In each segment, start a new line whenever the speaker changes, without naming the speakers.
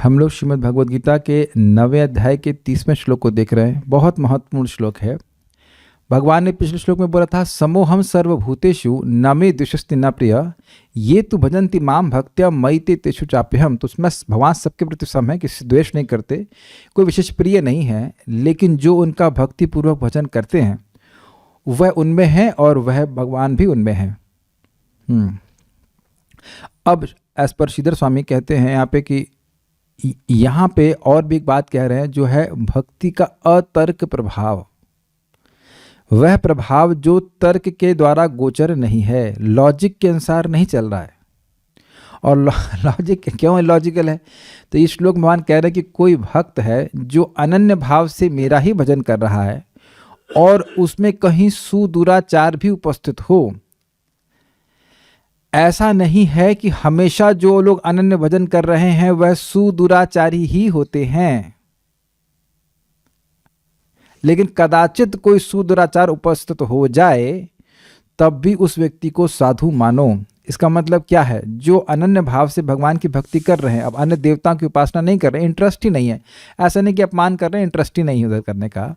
हम लोग श्रीमद् भगवद गीता के 9वें अध्याय के 30वें श्लोक को देख रहे हैं। बहुत महत्वपूर्ण श्लोक है। भगवान ने पिछले श्लोक में बोला था, समोहम सर्वभूतेषु न मे द्वेषस्ति न प्रिय ये तु भजन्ति माम भक्त्या मयि ते तेषु चाप्यहम। तो उसमें भगवान सबके प्रति सम है, किसी द्वेष नहीं करते, कोई विशेष प्रिय नहीं है, लेकिन जो उनका भक्तिपूर्वक भजन करते हैं वह उनमें है और वह भगवान भी उनमें है। अब एज पर श्रीधर स्वामी कहते हैं यहाँ पे कि यहाँ पे और भी एक बात कह रहे हैं, जो है भक्ति का अतर्क प्रभाव, वह प्रभाव जो तर्क के द्वारा गोचर नहीं है, लॉजिक के अनुसार नहीं चल रहा है। और लॉजिक क्यों लॉजिकल है? तो इस श्लोक में भगवान कह रहे हैं कि कोई भक्त है जो अनन्य भाव से मेरा ही भजन कर रहा है और उसमें कहीं सुदुराचार भी उपस्थित हो। ऐसा नहीं है कि हमेशा जो लोग अनन्य भजन कर रहे हैं वह सुदुराचारी ही होते हैं, लेकिन कदाचित कोई सुदुराचार उपस्थित हो जाए तब भी उस व्यक्ति को साधु मानो। इसका मतलब क्या है? जो अनन्य भाव से भगवान की भक्ति कर रहे हैं, अब अन्य देवताओं की उपासना नहीं कर रहे, इंटरेस्ट ही नहीं है, ऐसा नहीं कि अपमान कर रहे हैं, इंटरेस्ट ही नहीं उधर करने का,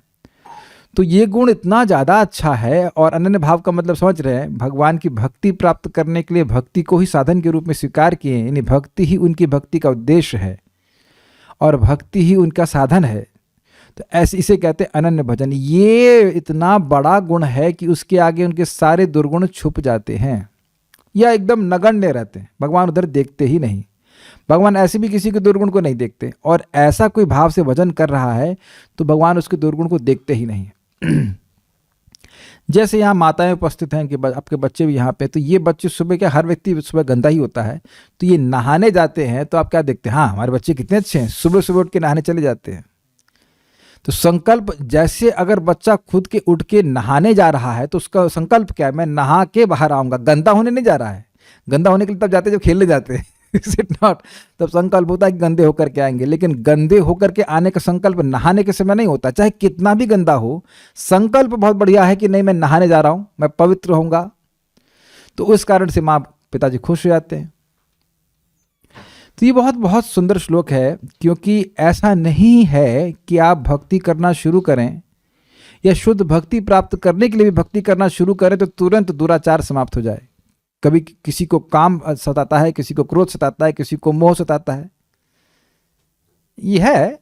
तो ये गुण इतना ज़्यादा अच्छा है। और अनन्य भाव का मतलब समझ रहे हैं, भगवान की भक्ति प्राप्त करने के लिए भक्ति को ही साधन के रूप में स्वीकार किए हैं, यानी भक्ति ही उनकी भक्ति का उद्देश्य है और भक्ति ही उनका साधन है। तो ऐसे इसे कहते हैं अनन्य भजन। ये इतना बड़ा गुण है कि उसके आगे उनके सारे दुर्गुण छुप जाते हैं या एकदम नगण्य रहते हैं, भगवान उधर देखते ही नहीं। भगवान ऐसे भी किसी के दुर्गुण को नहीं देखते, और ऐसा कोई भाव से भजन कर रहा है तो भगवान उसके दुर्गुण को देखते ही नहीं। जैसे यहाँ माताएं उपस्थित हैं कि आपके बच्चे भी यहाँ पे, तो ये बच्चे सुबह, क्या हर व्यक्ति सुबह गंदा ही होता है, तो ये नहाने जाते हैं तो आप क्या देखते हैं? हाँ, हमारे बच्चे कितने अच्छे हैं, सुबह सुबह उठ के नहाने चले जाते हैं। तो संकल्प, जैसे अगर बच्चा खुद के उठ के नहाने जा रहा है तो उसका संकल्प क्या है? मैं नहा के बाहर आऊँगा, गंदा होने नहीं जा रहा है। गंदा होने के लिए तब जाते जब खेलने जाते हैं, इज इट नॉट? तब संकल्प होता है कि गंदे होकर के आएंगे, लेकिन गंदे होकर के आने का संकल्प नहाने के समय नहीं होता, चाहे कितना भी गंदा हो। संकल्प बहुत बढ़िया है कि नहीं, मैं नहाने जा रहा हूँ, मैं पवित्र होऊंगा, तो उस कारण से माँ पिताजी खुश हो जाते हैं। तो ये बहुत बहुत सुंदर श्लोक है, क्योंकि ऐसा नहीं है कि आप भक्ति करना शुरू करें या शुद्ध भक्ति प्राप्त करने के लिए भी भक्ति करना शुरू करें तो तुरंत दुराचार समाप्त हो जाए। कभी किसी को काम सताता है, किसी को क्रोध सताता है, किसी को मोह सताता है। यह है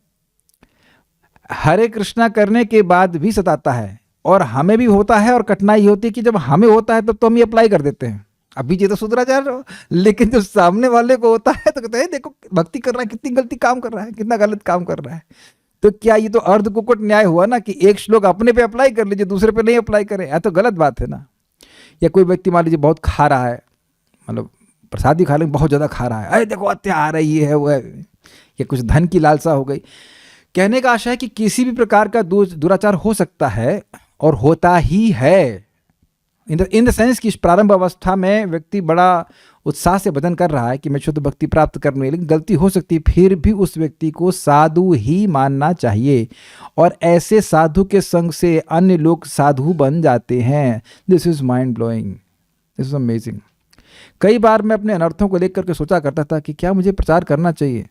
हरे कृष्णा करने के बाद भी सताता है, और हमें भी होता है। और कठिनाई होती है कि जब हमें होता है तब तो हम ये अप्लाई कर देते हैं, अभी ये तो सुधराचार हो, लेकिन जब सामने वाले को होता है तो कहते हैं देखो भक्ति कर रहा है, कितनी गलती काम कर रहा है, कितना गलत काम कर रहा है। तो क्या ये तो अर्ध कुकुट न्याय हुआ ना, कि एक श्लोक अपने पे अप्लाई कर लीजिए, दूसरे पे नहीं अप्लाई करें? यह तो गलत बात है ना। या कोई व्यक्ति मान लीजिए बहुत खा रहा है, मतलब प्रसाद ही खा लेंगे, बहुत ज़्यादा खा रहा है, अरे देखो अत्याचार है, ये है वो है, या कुछ धन की लालसा हो गई। कहने का आशा है कि किसी भी प्रकार का दुराचार हो सकता है और होता ही है। इन द सेंस कि इस प्रारंभ अवस्था में व्यक्ति बड़ा उत्साह से भजन कर रहा है कि मैं शुद्ध भक्ति प्राप्त करने, लेकिन गलती हो सकती है, फिर भी उस व्यक्ति को साधु ही मानना चाहिए। और ऐसे साधु के संग से अन्य लोग साधु बन जाते हैं। This is mind blowing, this is amazing. कई बार मैं अपने अनर्थों को लेकर के सोचा करता था कि क्या मुझे प्रचार करना चाहिए।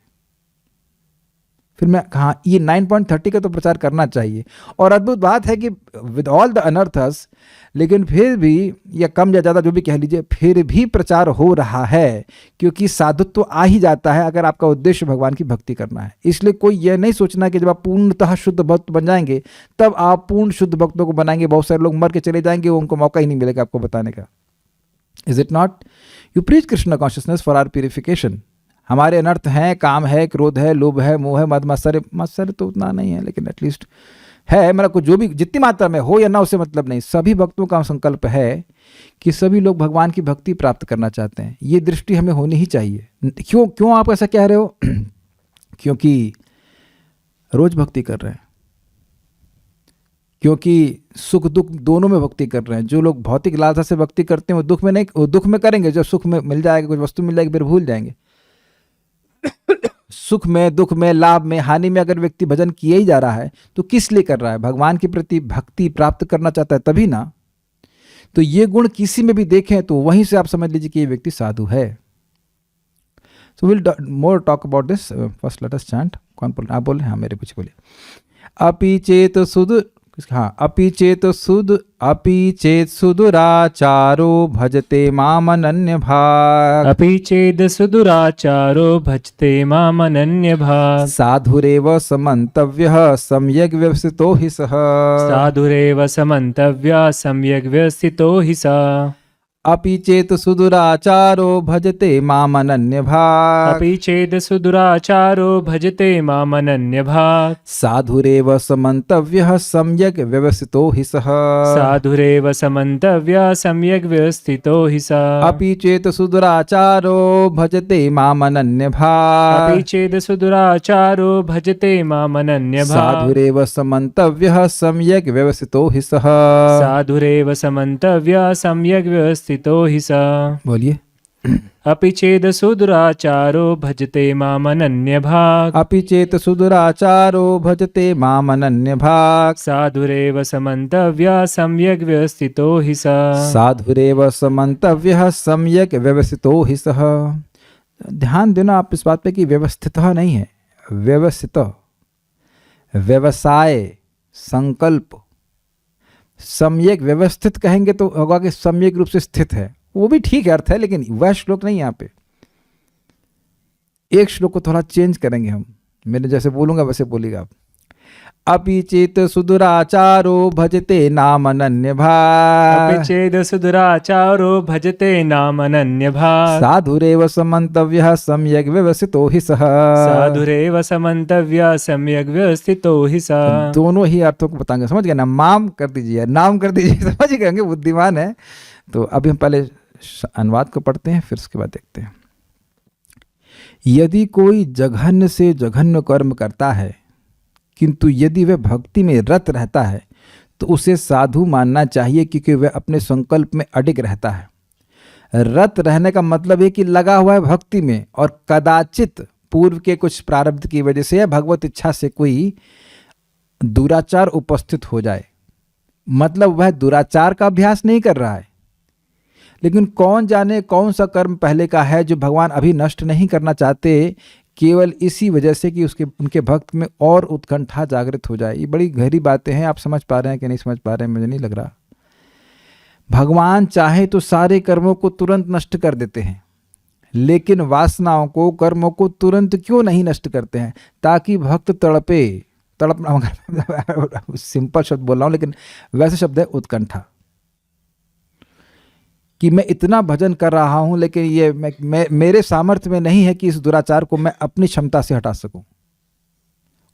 फिर मैं कहा ये 9.30 का तो प्रचार करना चाहिए। और अद्भुत बात है कि विद ऑल द अनर्थस, लेकिन फिर भी, या कम या ज़्यादा जो भी कह लीजिए, फिर भी प्रचार हो रहा है, क्योंकि साधुत्व तो आ ही जाता है अगर आपका उद्देश्य भगवान की भक्ति करना है। इसलिए कोई यह नहीं सोचना कि जब आप पूर्णतः शुद्ध भक्त बन जाएंगे तब आप पूर्ण शुद्ध भक्तों को बनाएंगे। बहुत सारे लोग मर के चले जाएंगे, उनको मौका ही नहीं मिलेगा आपको बताने का। Is it not? You preach Krishna consciousness for our purification. हमारे अनर्थ हैं, काम है, क्रोध है, लोभ है, मोह है, मद मत्सर्य तो उतना नहीं है, लेकिन एटलीस्ट है। मेरा कुछ जो भी जितनी मात्रा में हो या ना, उससे मतलब नहीं। सभी भक्तों का संकल्प है कि सभी लोग भगवान की भक्ति प्राप्त करना चाहते हैं। ये दृष्टि हमें होनी ही चाहिए। क्यों आप ऐसा कह रहे हो? क्योंकि रोज भक्ति कर रहे हैं, क्योंकि सुख दुख दोनों में भक्ति कर रहे हैं। जो लोग भौतिक लालसा से भक्ति करते हैं वो दुख में नहीं, वो दुख में करेंगे, जब सुख में मिल जाएगा, कुछ वस्तु मिल जाएगी, फिर भूल जाएंगे। सुख में, दुख में, लाभ में, हानि में अगर व्यक्ति भजन किए ही जा रहा है तो किस लिए कर रहा है? भगवान के प्रति भक्ति प्राप्त करना चाहता है तभी ना। तो ये गुण किसी में भी देखें तो वहीं से आप समझ लीजिए कि ये व्यक्ति साधु है। So will more talk about this. First let us chant. कौन बोल, आप बोले? हाँ, मेरे पीछे बोलिए. अपि चेत सुद, हाँ, अपि चेत सुदुराचारो भजते मामनन्य भाग.
अपि चेद सुदुराचारो भजते मामनन्यभाक्.
साधुरेव समन्तव्यः सम्यग् व्यवस्थितो हि सः.
साधुरेव समन्तव्या सम्यग् व्यवस्थितो हि सा.
अपि चेत सुदुराचारो भजते मामनन्य भाग.
अपि चेद सुदुराचारो भजते मामनन्यभाक्.
साधुरेव समन्तव्यः सम्यग् व्यवस्थितो हि सः.
साधुरेव समन्तव्या सम्यग् व्यवस्थितो हि सा.
अपि चेत सुदुराचारो भजते मामनन्य भाग.
अपि चेद सुदुराचारो भजते मामनन्यभाक्.
साधुरेव समन्तव्यः सम्यग् व्यवस्थितो हि सः.
साधुरेव समन्तव्या सम्यग् व्यवस्थितो हि सा.
बोलिए.
अपि चेद सुदुराचारो भजते मामनन्यभाक्.
अपि चेत सुदुराचारो भजते मामनन्य भाग.
साधुरेव समन्तव्या सम्यग् व्यवस्थितो हि सा.
साधुरेव समन्तव्यः सम्यक् व्यवस्थितो हि सः. ध्यान देना आप इस बात पे कि व्यवस्थित नहीं है, व्यवस्थित. व्यवसाय, संकल्प. सम्यक व्यवस्थित कहेंगे तो होगा कि सम्यक रूप से स्थित है, वो भी ठीक है, अर्थ है, लेकिन वह श्लोक नहीं. यहाँ पे एक श्लोक को थोड़ा चेंज करेंगे हम. मैंने जैसे बोलूंगा वैसे बोलिएगा आप. अपि चेत सुदुराचारो भजते नामनन्य भाग.
अपि चेद सुदुराचारो भजते नामनन्यभाक्.
साधुरेव समन्तव्यः सम्यग् व्यवस्थितो हि सः.
साधुरेव समन्तव्या सम्यग् व्यवस्थितो हि सा.
दोनों ही अर्थों को बताएंगे. समझ गए ना? माम कर दीजिए, नाम कर दीजिए. समझ गए, बुद्धिमान है. तो अभी हम पहले अनुवाद को पढ़ते हैं, फिर उसके बाद देखते हैं. यदि कोई जघन्य से जघन्य कर्म करता है, किंतु यदि वह भक्ति में रत रहता है तो उसे साधु मानना चाहिए, क्योंकि वह अपने संकल्प में अडिग रहता है. रत रहने का मतलब है कि लगा हुआ है भक्ति में, और कदाचित पूर्व के कुछ प्रारब्ध की वजह से या भगवत इच्छा से कोई दुराचार उपस्थित हो जाए. मतलब वह दुराचार का अभ्यास नहीं कर रहा है, लेकिन कौन जाने कौन सा कर्म पहले का है जो भगवान अभी नष्ट नहीं करना चाहते, केवल इसी वजह से कि उनके भक्त में और उत्कंठा जागृत हो जाए. ये बड़ी गहरी बातें हैं. आप समझ पा रहे हैं कि नहीं समझ पा रहे हैं, मुझे नहीं लग रहा. भगवान चाहे तो सारे कर्मों को तुरंत नष्ट कर देते हैं, लेकिन वासनाओं को, कर्मों को तुरंत क्यों नहीं नष्ट करते हैं? ताकि भक्त तड़पे. तड़पना सिंपल शब्द बोल रहा हूं, लेकिन वैसे शब्द है उत्कंठा, कि मैं इतना भजन कर रहा हूं, लेकिन ये मेरे सामर्थ्य में नहीं है कि इस दुराचार को मैं अपनी क्षमता से हटा सकूं.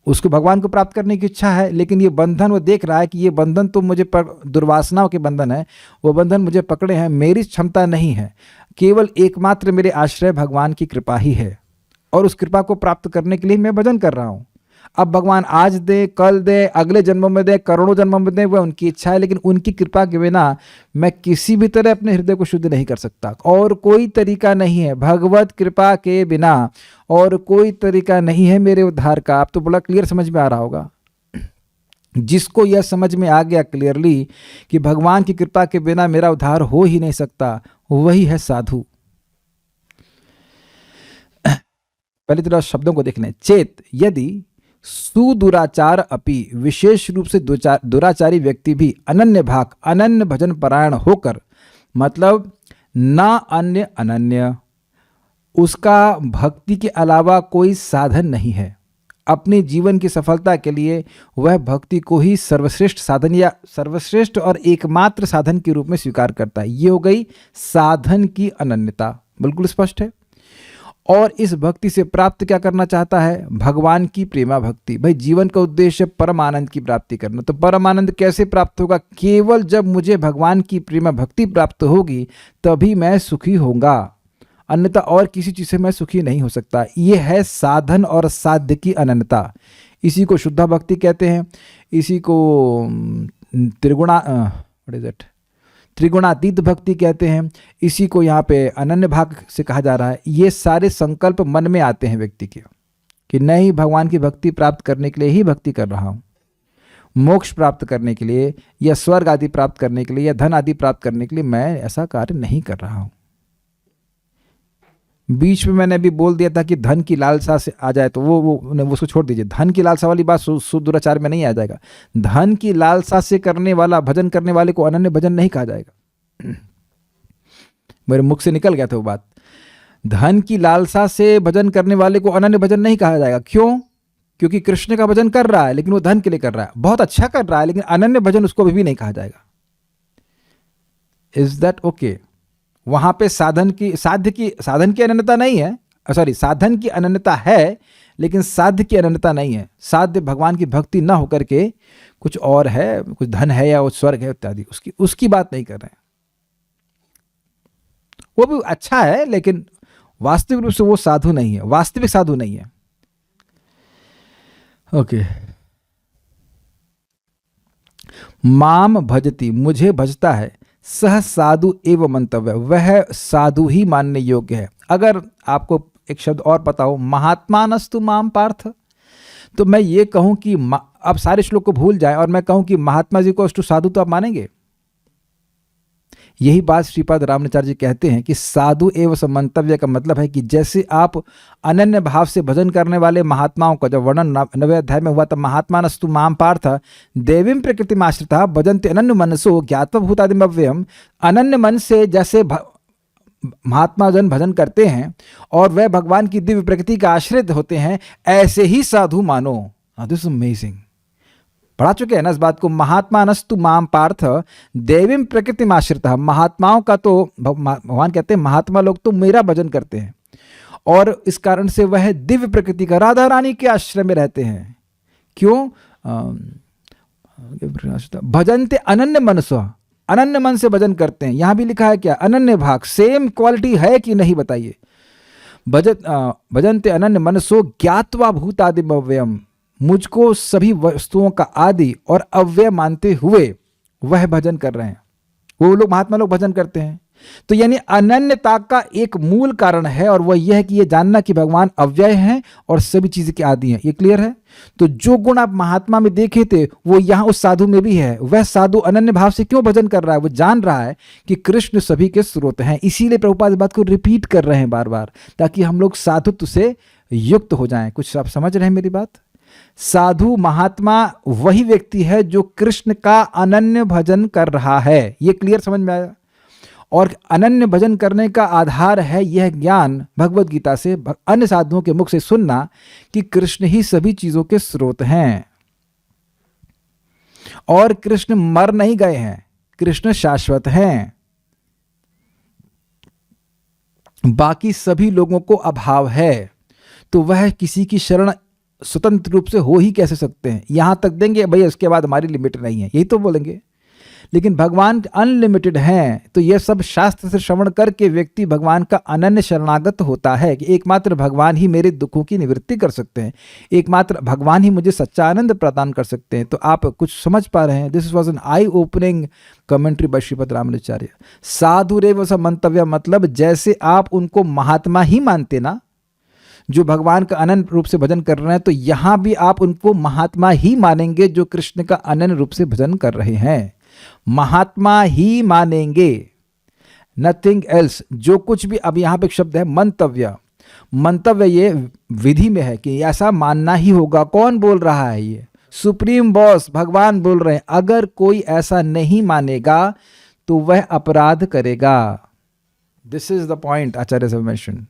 उसको भगवान को प्राप्त करने की इच्छा है, लेकिन ये बंधन वो देख रहा है कि ये बंधन तो मुझे दुर्वासनाओं के बंधन है, वो बंधन मुझे पकड़े हैं, मेरी क्षमता नहीं है. केवल एकमात्र मेरे आश्रय भगवान की कृपा ही है, और उस कृपा को प्राप्त करने के लिए मैं भजन कर रहा हूं. अब भगवान आज दे, कल दे, अगले जन्मों में दे, करोड़ों जन्मों में दे, वह उनकी इच्छा है, लेकिन उनकी कृपा के बिना मैं किसी भी तरह अपने हृदय को शुद्ध नहीं कर सकता. और कोई तरीका नहीं है भगवत कृपा के बिना, और कोई तरीका नहीं है मेरे उद्धार का. आप तो बड़ा क्लियर समझ में आ रहा होगा. जिसको यह समझ में आ गया क्लियरली कि भगवान की कृपा के बिना मेरा उद्धार हो ही नहीं सकता, वही है साधु. पहले तो शब्दों को देख लें. चेत, यदि. सुदुराचार अपि, विशेष रूप से दुराचारी व्यक्ति भी अनन्य भाग, अनन्य भजन परायण होकर, मतलब ना अन्य अनन्य, उसका भक्ति के अलावा कोई साधन नहीं है. अपने जीवन की सफलता के लिए वह भक्ति को ही सर्वश्रेष्ठ साधन या सर्वश्रेष्ठ और एकमात्र साधन के रूप में स्वीकार करता है. ये हो गई साधन की अनन्यता, बिल्कुल स्पष्ट है. और इस भक्ति से प्राप्त क्या करना चाहता है? भगवान की प्रेमा भक्ति. भाई जीवन का उद्देश्य परम आनंद की प्राप्ति करना. तो परम आनंद कैसे प्राप्त होगा? केवल जब मुझे भगवान की प्रेमा भक्ति प्राप्त होगी तभी मैं सुखी होऊंगा, अन्यथा और किसी चीज से मैं सुखी नहीं हो सकता. ये है साधन और साध्य की अनन्यता. इसी को शुद्धा भक्ति कहते हैं. इसी को त्रिगुणातीत भक्ति कहते हैं. इसी को यहाँ पे अनन्य भाग से कहा जा रहा है. ये सारे संकल्प मन में आते हैं व्यक्ति के, कि नहीं, भगवान की भक्ति प्राप्त करने के लिए ही भक्ति कर रहा हूँ, मोक्ष प्राप्त करने के लिए या स्वर्ग आदि प्राप्त करने के लिए या धन आदि प्राप्त करने के लिए मैं ऐसा कार्य नहीं कर रहा हूँ. बीच में मैंने अभी बोल दिया था कि धन की लालसा से आ जाए तो वो उसको छोड़ दीजिए। धन की लालसा वाली बात दुराचार में नहीं आ जाएगा। धन की लालसा से करने वाला भजन करने वाले को अनन्य भजन नहीं कहा जाएगा। मेरे मुख से निकल गया था वो बात। धन की लालसा से भजन करने वाले को अनन्य भजन नहीं कहा जाएगा। क्यों? क्योंकि कृष्ण का भजन कर रहा है लेकिन वो धन के लिए कर रहा है, बहुत अच्छा कर रहा है, लेकिन अनन्य भजन उसको भी नहीं कहा जाएगा। Is that okay? वहां पे साधन की अनन्यता नहीं है, सॉरी, साधन की अनन्यता है लेकिन साध्य की अनन्यता नहीं है। साध्य भगवान की भक्ति ना होकर के कुछ और है, कुछ धन है या वो स्वर्ग है इत्यादि, उसकी बात नहीं कर रहे हैं। वो भी अच्छा है लेकिन वास्तविक रूप से वो साधु नहीं है, वास्तविक साधु नहीं है। ओके। माम भजती, मुझे भजता है, सह साधु एवं मंतव्य, वह साधु ही मानने योग्य है। अगर आपको एक शब्द और पता हो, महात्मानस्तु माम पार्थ, तो मैं ये कहूं कि अब सारे श्लोक को भूल जाए और मैं कहूं कि महात्मा जी को अष्टु साधु, तो आप मानेंगे? यही बात श्रीपाद रामानुचार्य जी कहते हैं कि साधु एवं मंतव्य का मतलब है कि जैसे आप अनन्य भाव से भजन करने वाले महात्माओं का जब वर्णन 9वें अध्याय में हुआ तब महात्मानस्तु माम पार्थ देवीं प्रकृतिम आश्रिता भजन्ते अनन्य मनसो ज्ञात्वा भूतादिम अव्ययम्, अनन्य मन से जैसे महात्मा जन भजन करते हैं और वह भगवान की दिव्य प्रकृति का आश्रित होते हैं, ऐसे ही साधु मानो। This is amazing. पढ़ा चुके हैं ना इस बात को। महात्मानस्तु माम पार्थ देवीं प्रकृतिम आश्रिता, महात्माओं का तो भगवान कहते हैं महात्मा लोग तो मेरा भजन करते हैं और इस कारण से वह दिव्य प्रकृति का, राधा रानी के आश्रय में रहते हैं। क्यों? भजन्ते अनन्य मनसो, अनन्य मन से भजन करते हैं। यहां भी लिखा है क्या? अनन्य भाग, सेम क्वालिटी है कि नहीं बताइए। भजन्ते अनन्य मनसो ज्ञात्वा भूतादिम अव्ययम्, मुझको सभी वस्तुओं का आदि और अव्यय मानते हुए वह भजन कर रहे हैं। वो लोग, महात्मा लोग भजन करते हैं। तो यानी अनन्यता का एक मूल कारण है और वह यह है कि यह जानना कि भगवान अव्यय हैं और सभी चीजें के आदि हैं। ये क्लियर है? तो जो गुण आप महात्मा में देखे थे वो यहां उस साधु में भी है। वह साधु अनन्य भाव से क्यों भजन कर रहा है? वो जान रहा है कि कृष्ण सभी के स्रोत हैं। इसीलिए प्रभुपाद इस बात को रिपीट कर रहे हैं बार बार, ताकि हम लोग साधुत्व से युक्त हो जाएं। कुछ आप समझ रहे हैं मेरी बात? साधु महात्मा वही व्यक्ति है जो कृष्ण का अनन्य भजन कर रहा है। ये क्लियर समझ में आया? और अनन्य भजन करने का आधार है यह ज्ञान भगवत गीता से, अन्य साधुओं के मुख से सुनना कि कृष्ण ही सभी चीजों के स्रोत हैं और कृष्ण मर नहीं गए हैं, कृष्ण शाश्वत हैं। बाकी सभी लोगों को अभाव है, तो वह किसी की शरण स्वतंत्र रूप से हो ही कैसे सकते हैं? यहां तक देंगे भैया, उसके बाद हमारी लिमिट नहीं है, यही तो बोलेंगे। लेकिन भगवान अनलिमिटेड हैं, तो यह सब शास्त्र से श्रवण करके व्यक्ति भगवान का अनन्य शरणागत होता है कि एकमात्र भगवान ही मेरे दुखों की निवृत्ति कर सकते हैं, एकमात्र भगवान ही मुझे सच्चा आनंद प्रदान कर सकते हैं। तो आप कुछ समझ पा रहे हैं? This was an eye opening commentary by Shripad Ramanucharya. साधु रेव स मंतव्य, मतलब जैसे आप उनको महात्मा ही मानते ना, जो भगवान का अनन्य रूप से भजन कर रहे हैं, तो यहां भी आप उनको महात्मा ही मानेंगे जो कृष्ण का अनन्य रूप से भजन कर रहे हैं। महात्मा ही मानेंगे, नथिंग एल्स। जो कुछ भी, अब यहां पे एक शब्द है मंतव्य। मंतव्य ये विधि में है कि ऐसा मानना ही होगा। कौन बोल रहा है? ये सुप्रीम बॉस भगवान बोल रहे हैं। अगर कोई ऐसा नहीं मानेगा तो वह अपराध करेगा। दिस इज द पॉइंट आचार्य साहब मेंशन।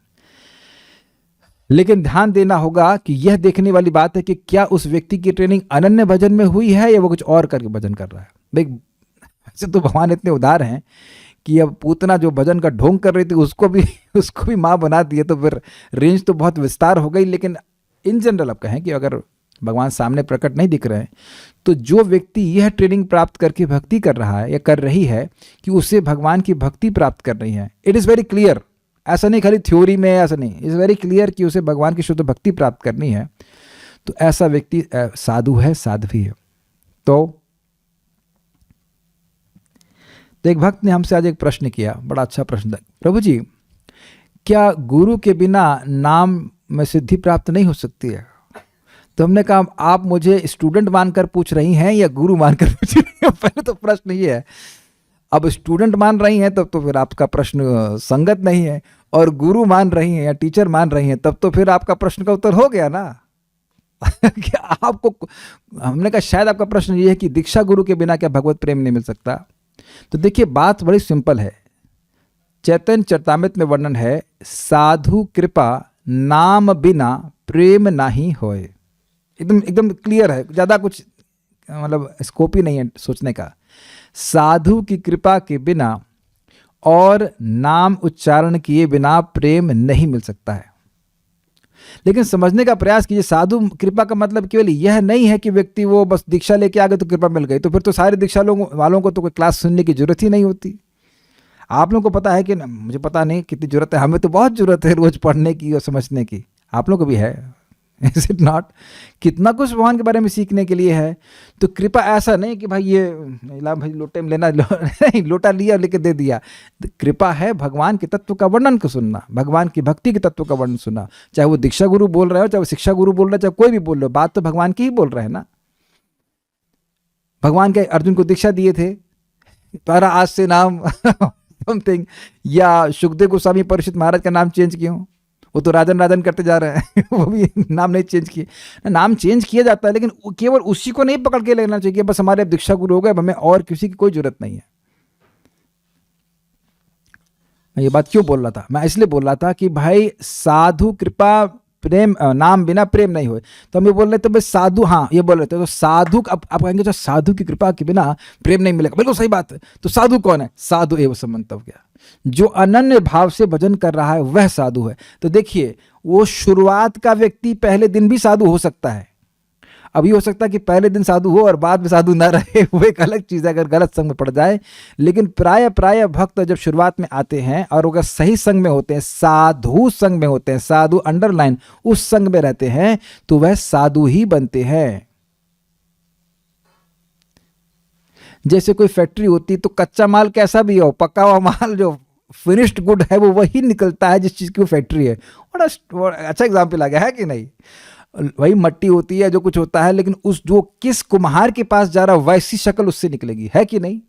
लेकिन ध्यान देना होगा कि यह देखने वाली बात है कि क्या उस व्यक्ति की ट्रेनिंग अनन्य भजन में हुई है या वो कुछ और करके भजन कर रहा है। भाई ऐसे तो भगवान इतने उदार हैं कि अब पूतना जो भजन का ढोंग कर रही थी उसको भी माँ बना दिए, तो फिर रेंज तो बहुत विस्तार हो गई। लेकिन इन जनरल आप कहें कि अगर भगवान सामने प्रकट नहीं दिख रहे हैं तो जो व्यक्ति यह ट्रेनिंग प्राप्त करके भक्ति कर रहा है या कर रही है कि उसे भगवान की भक्ति प्राप्त कर रही है, इट इज़ वेरी क्लियर। ऐसा नहीं खाली थ्योरी में, ऐसा नहीं, इज़ वेरी क्लियर कि उसे भगवान की शुद्ध भक्ति प्राप्त करनी है, तो ऐसा व्यक्ति साधु है, साध्वी है। तो एक भक्त ने हमसे आज एक प्रश्न किया, बड़ा अच्छा प्रश्न था। प्रभु जी, क्या गुरु के बिना नाम में सिद्धि प्राप्त नहीं हो सकती है? तो हमने कहा आप मुझे स्टूडेंट मानकर पूछ रही हैं या गुरु मानकर पूछ रही हैं? पहले तो प्रश्न ये है। अब स्टूडेंट मान रही हैं तो फिर आपका प्रश्न संगत नहीं है, और गुरु मान रही हैं या टीचर मान रही हैं, तब तो फिर आपका प्रश्न का उत्तर हो गया ना। कि आपको, हमने कहा शायद आपका प्रश्न ये है कि दीक्षा गुरु के बिना क्या भगवत प्रेम नहीं मिल सकता। तो देखिए बात बड़ी सिंपल है। चैतन्य चरितामृत में वर्णन है, साधु कृपा नाम बिना प्रेम नाही होए। एकदम एकदम क्लियर है, ज़्यादा कुछ मतलब स्कोप ही नहीं है सोचने का। साधु की कृपा के बिना और नाम उच्चारण किए बिना प्रेम नहीं मिल सकता है। लेकिन समझने का प्रयास कीजिए, साधु कृपा का मतलब केवल यह नहीं है कि व्यक्ति वो बस दीक्षा लेके आ गए तो कृपा मिल गई, तो फिर तो सारे दीक्षा वालों को तो कोई क्लास सुनने की जरूरत ही नहीं होती। आप लोगों को पता है कि मुझे पता नहीं कितनी जरूरत है, हमें तो बहुत जरूरत है रोज पढ़ने की और समझने की। आप लोगों को भी है, इज इट नॉट? कितना कुछ भगवान के बारे में सीखने के लिए है। तो कृपा ऐसा नहीं कि भाई ये ला भाई लोटे में लेना नहीं, लोटा लिया लेके दे दिया। कृपा है भगवान के तत्व का वर्णन को सुनना, भगवान की भक्ति के तत्व का वर्णन सुनना। चाहे वो दीक्षा गुरु बोल रहे हो, चाहे वो शिक्षा गुरु बोल रहे हो, चाहे कोई भी बोल रहे हो, बात तो भगवान की ही बोल रहे हैं ना। भगवान के अर्जुन को दीक्षा दिए थे, तारा आज से नाम समथिंग, या सुखदेव गोस्वामी परीक्षित महाराज का नाम चेंज क्यों? वो तो राजन राजन करते जा रहे हैं वो भी नाम नहीं चेंज किए। नाम चेंज किया जाता है, लेकिन केवल उसी को नहीं पकड़ के लेना चाहिए बस हमारे अब दीक्षा गुरु हो गए, हमें और किसी की कोई जरूरत नहीं है। मैं ये बात क्यों बोल रहा था? मैं इसलिए बोल रहा था कि भाई साधु कृपा प्रेम नाम बिना प्रेम नहीं हुए। तो हम ये बोल रहे थे भाई साधु, हाँ ये बोल रहे थे, तो साधु अब आप कहेंगे तो साधु की कृपा के बिना प्रेम नहीं मिलेगा, बिल्कुल सही बात है। तो साधु कौन है? साधु एवं समंतव्य, जो अनन्य भाव से भजन कर रहा है वह साधु है। तो देखिए वो शुरुआत का व्यक्ति पहले दिन भी साधु हो सकता है। अभी हो सकता है कि पहले दिन साधु हो और बाद में साधु ना रहे, वो एक अलग चीज़ है अगर गलत संग में पड़ जाए। लेकिन प्राय भक्त जब शुरुआत में आते हैं और अगर सही संग में होते हैं, साधु संग में होते हैं, साधु अंडरलाइन उस संग में रहते हैं, तो वह साधु ही बनते हैं। जैसे कोई फैक्ट्री होती तो कच्चा माल कैसा भी हो, पका हुआ माल जो फिनिश्ड गुड है वो वही निकलता है जिस चीज़ की वो फैक्ट्री है। बड़ा अच्छा एग्जाम्पल आ गया है कि नहीं? वही मट्टी होती है जो कुछ होता है, लेकिन उस जो किस कुम्हार के पास जा रहा वैसी शक्ल उससे निकलेगी, है कि नहीं?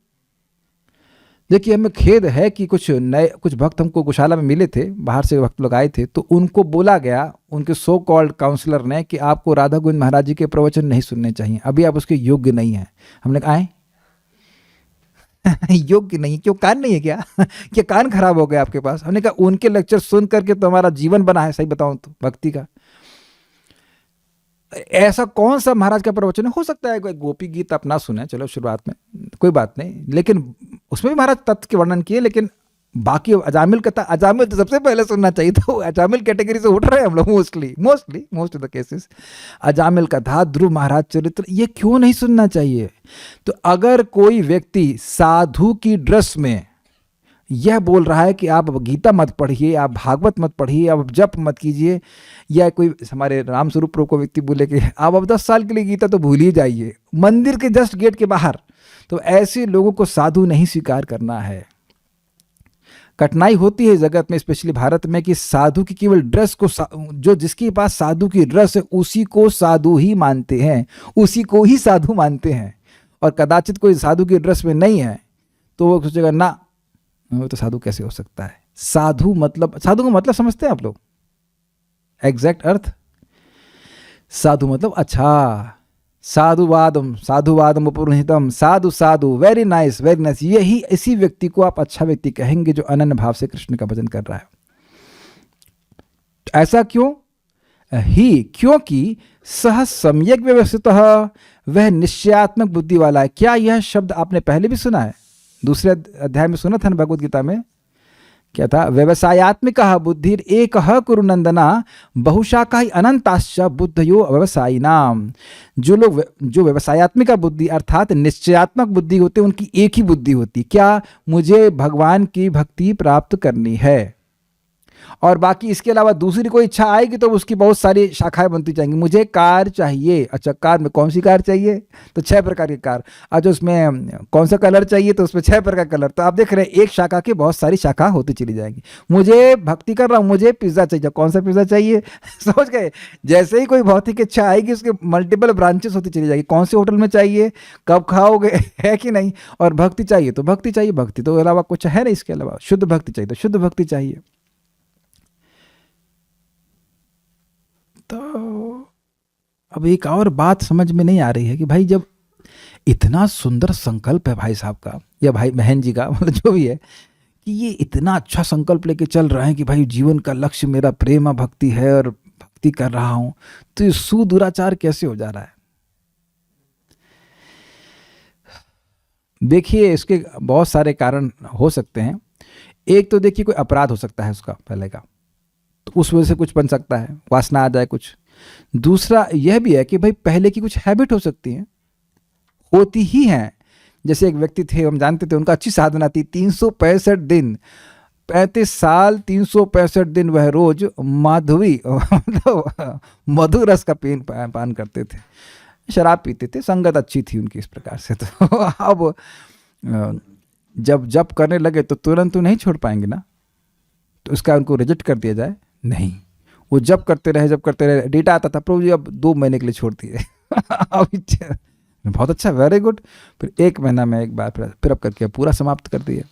देखिए हमें खेद है कि कुछ भक्त हमको गौशाला में मिले थे, बाहर से भक्त लोग आए थे, तो उनको बोला गया उनके सो कॉल्ड काउंसलर ने कि आपको राधा गोविंद महाराज जी के प्रवचन नहीं सुनने चाहिए, अभी आप उसके योग्य नहीं हैं। हमने कहा आए योग्य नहीं? क्यों, कान नहीं है क्या? क्या कान खराब हो गया आपके पास? हमने कहा उनके लेक्चर सुन करके तो हमारा जीवन बना है, सही बताऊं तो भक्ति का। ऐसा कौन सा महाराज का प्रवचन है? हो सकता है कोई गोपी गीत आप ना सुने, चलो शुरुआत में कोई बात नहीं, लेकिन उसमें भी महाराज तत्व के वर्णन किए। लेकिन बाकी अजामिल कथा, अजामिल तो सबसे पहले सुनना चाहिए, तो अजामिल कैटेगरी से उठ रहे हैं हम लोग most of the cases. Ajamil कथा, ध्रुव महाराज चरित्र, ये क्यों नहीं सुनना चाहिए? तो अगर कोई व्यक्ति साधु की ड्रेस में यह बोल रहा है कि आप गीता मत पढ़िए, आप भागवत मत पढ़िए, आप जप मत कीजिए, या कोई हमारे राम स्वरूप प्रभु को व्यक्ति बोले कि आप अब 10 साल के लिए गीता तो भूल ही जाइए, मंदिर के जस्ट गेट के बाहर, तो ऐसे लोगों को साधु नहीं स्वीकार करना है। कठिनाई होती है जगत में, स्पेशली भारत में, कि साधु की केवल ड्रेस को जो जिसके पास साधु की ड्रेस है उसी को साधु ही मानते हैं, उसी को ही साधु मानते हैं। और कदाचित कोई साधु की ड्रेस में नहीं है तो वो सोचेगा ना वो तो साधु कैसे हो सकता है। साधु का मतलब समझते हैं आप लोग? एग्जैक्ट अर्थ साधु मतलब अच्छा, साधुवादम उपरुहितम, साधु वेरी नाइस वेरी नाइस। यही इसी व्यक्ति को आप अच्छा व्यक्ति कहेंगे जो अनन्य भाव से कृष्ण का भजन कर रहा है। ऐसा क्यों? क्योंकि सह सम्यक व्यवस्थित, वह निश्चयात्मक बुद्धि वाला है। क्या यह शब्द आपने पहले भी सुना है? दूसरे अध्याय में सुना था ना भगवद गीता में, क्या था? व्यवसायत्मिक बुद्धिर एक कुरु नंदना बहुशाखा अनंताश्च बुद्धयो व्यवसायिनाम। जो व्यवसायत्मिक बुद्धि अर्थात निश्चयात्मक बुद्धि होते हैं, उनकी एक ही बुद्धि होती, क्या? मुझे भगवान की भक्ति प्राप्त करनी है, और बाकी इसके अलावा दूसरी कोई इच्छा आएगी तो उसकी बहुत सारी शाखाएं बनती जाएंगी। मुझे कार चाहिए, अच्छा कार में कौन सी कार चाहिए? तो 6 प्रकार की कार। अच्छा उसमें कौन सा कलर चाहिए? तो उसमें 6 प्रकार का कलर। तो आप देख रहे हैं एक शाखा की बहुत सारी शाखा होती चली जाएंगी। मुझे भक्ति कर रहा हूँ, मुझे पिज्ज़ा चाहिए, कौन सा पिज्ज़ा चाहिए? समझ गए? जैसे ही कोई भौतिक इच्छा आएगी उसके मल्टीपल ब्रांचेस होती चली जाएगी। कौन से होटल में चाहिए, कब खाओगे, है कि नहीं? और भक्ति चाहिए तो भक्ति चाहिए, भक्ति तो अलावा कुछ है नहीं, इसके अलावा शुद्ध भक्ति चाहिए तो शुद्ध भक्ति चाहिए। तो अब एक और बात समझ में नहीं आ रही है कि भाई जब इतना सुंदर संकल्प है भाई साहब का या भाई बहन जी का, मतलब जो भी है, कि ये इतना अच्छा संकल्प लेके चल रहे हैं कि भाई जीवन का लक्ष्य मेरा प्रेम भक्ति है और भक्ति कर रहा हूं, तो ये सुदुराचार कैसे हो जा रहा है? देखिए इसके बहुत सारे कारण हो सकते हैं। एक तो देखिए कोई अपराध हो सकता है उसका पहले का, तो उस वजह से कुछ बन सकता है, वासना आ जाए कुछ। दूसरा यह भी है कि भाई पहले की कुछ हैबिट हो सकती है, होती ही हैं। जैसे एक व्यक्ति थे, हम जानते थे, उनका अच्छी साधना थी, 365 दिन 35 साल 365 दिन वह रोज माधवी मतलब मधुर रस का पान करते थे, शराब पीते थे, संगत अच्छी थी उनकी इस प्रकार से। तो अब जब करने लगे तो तुरंत तो नहीं छोड़ पाएंगे ना, तो उसका उनको रिजेक्ट कर दिया जाए? नहीं, वो जब करते रहे, डेटा आता था प्रभु जी अब 2 महीने के लिए छोड़ दिए बहुत अच्छा, वेरी गुड। फिर 1 महीना में एक बार फिर अब करके पूरा समाप्त कर दिया।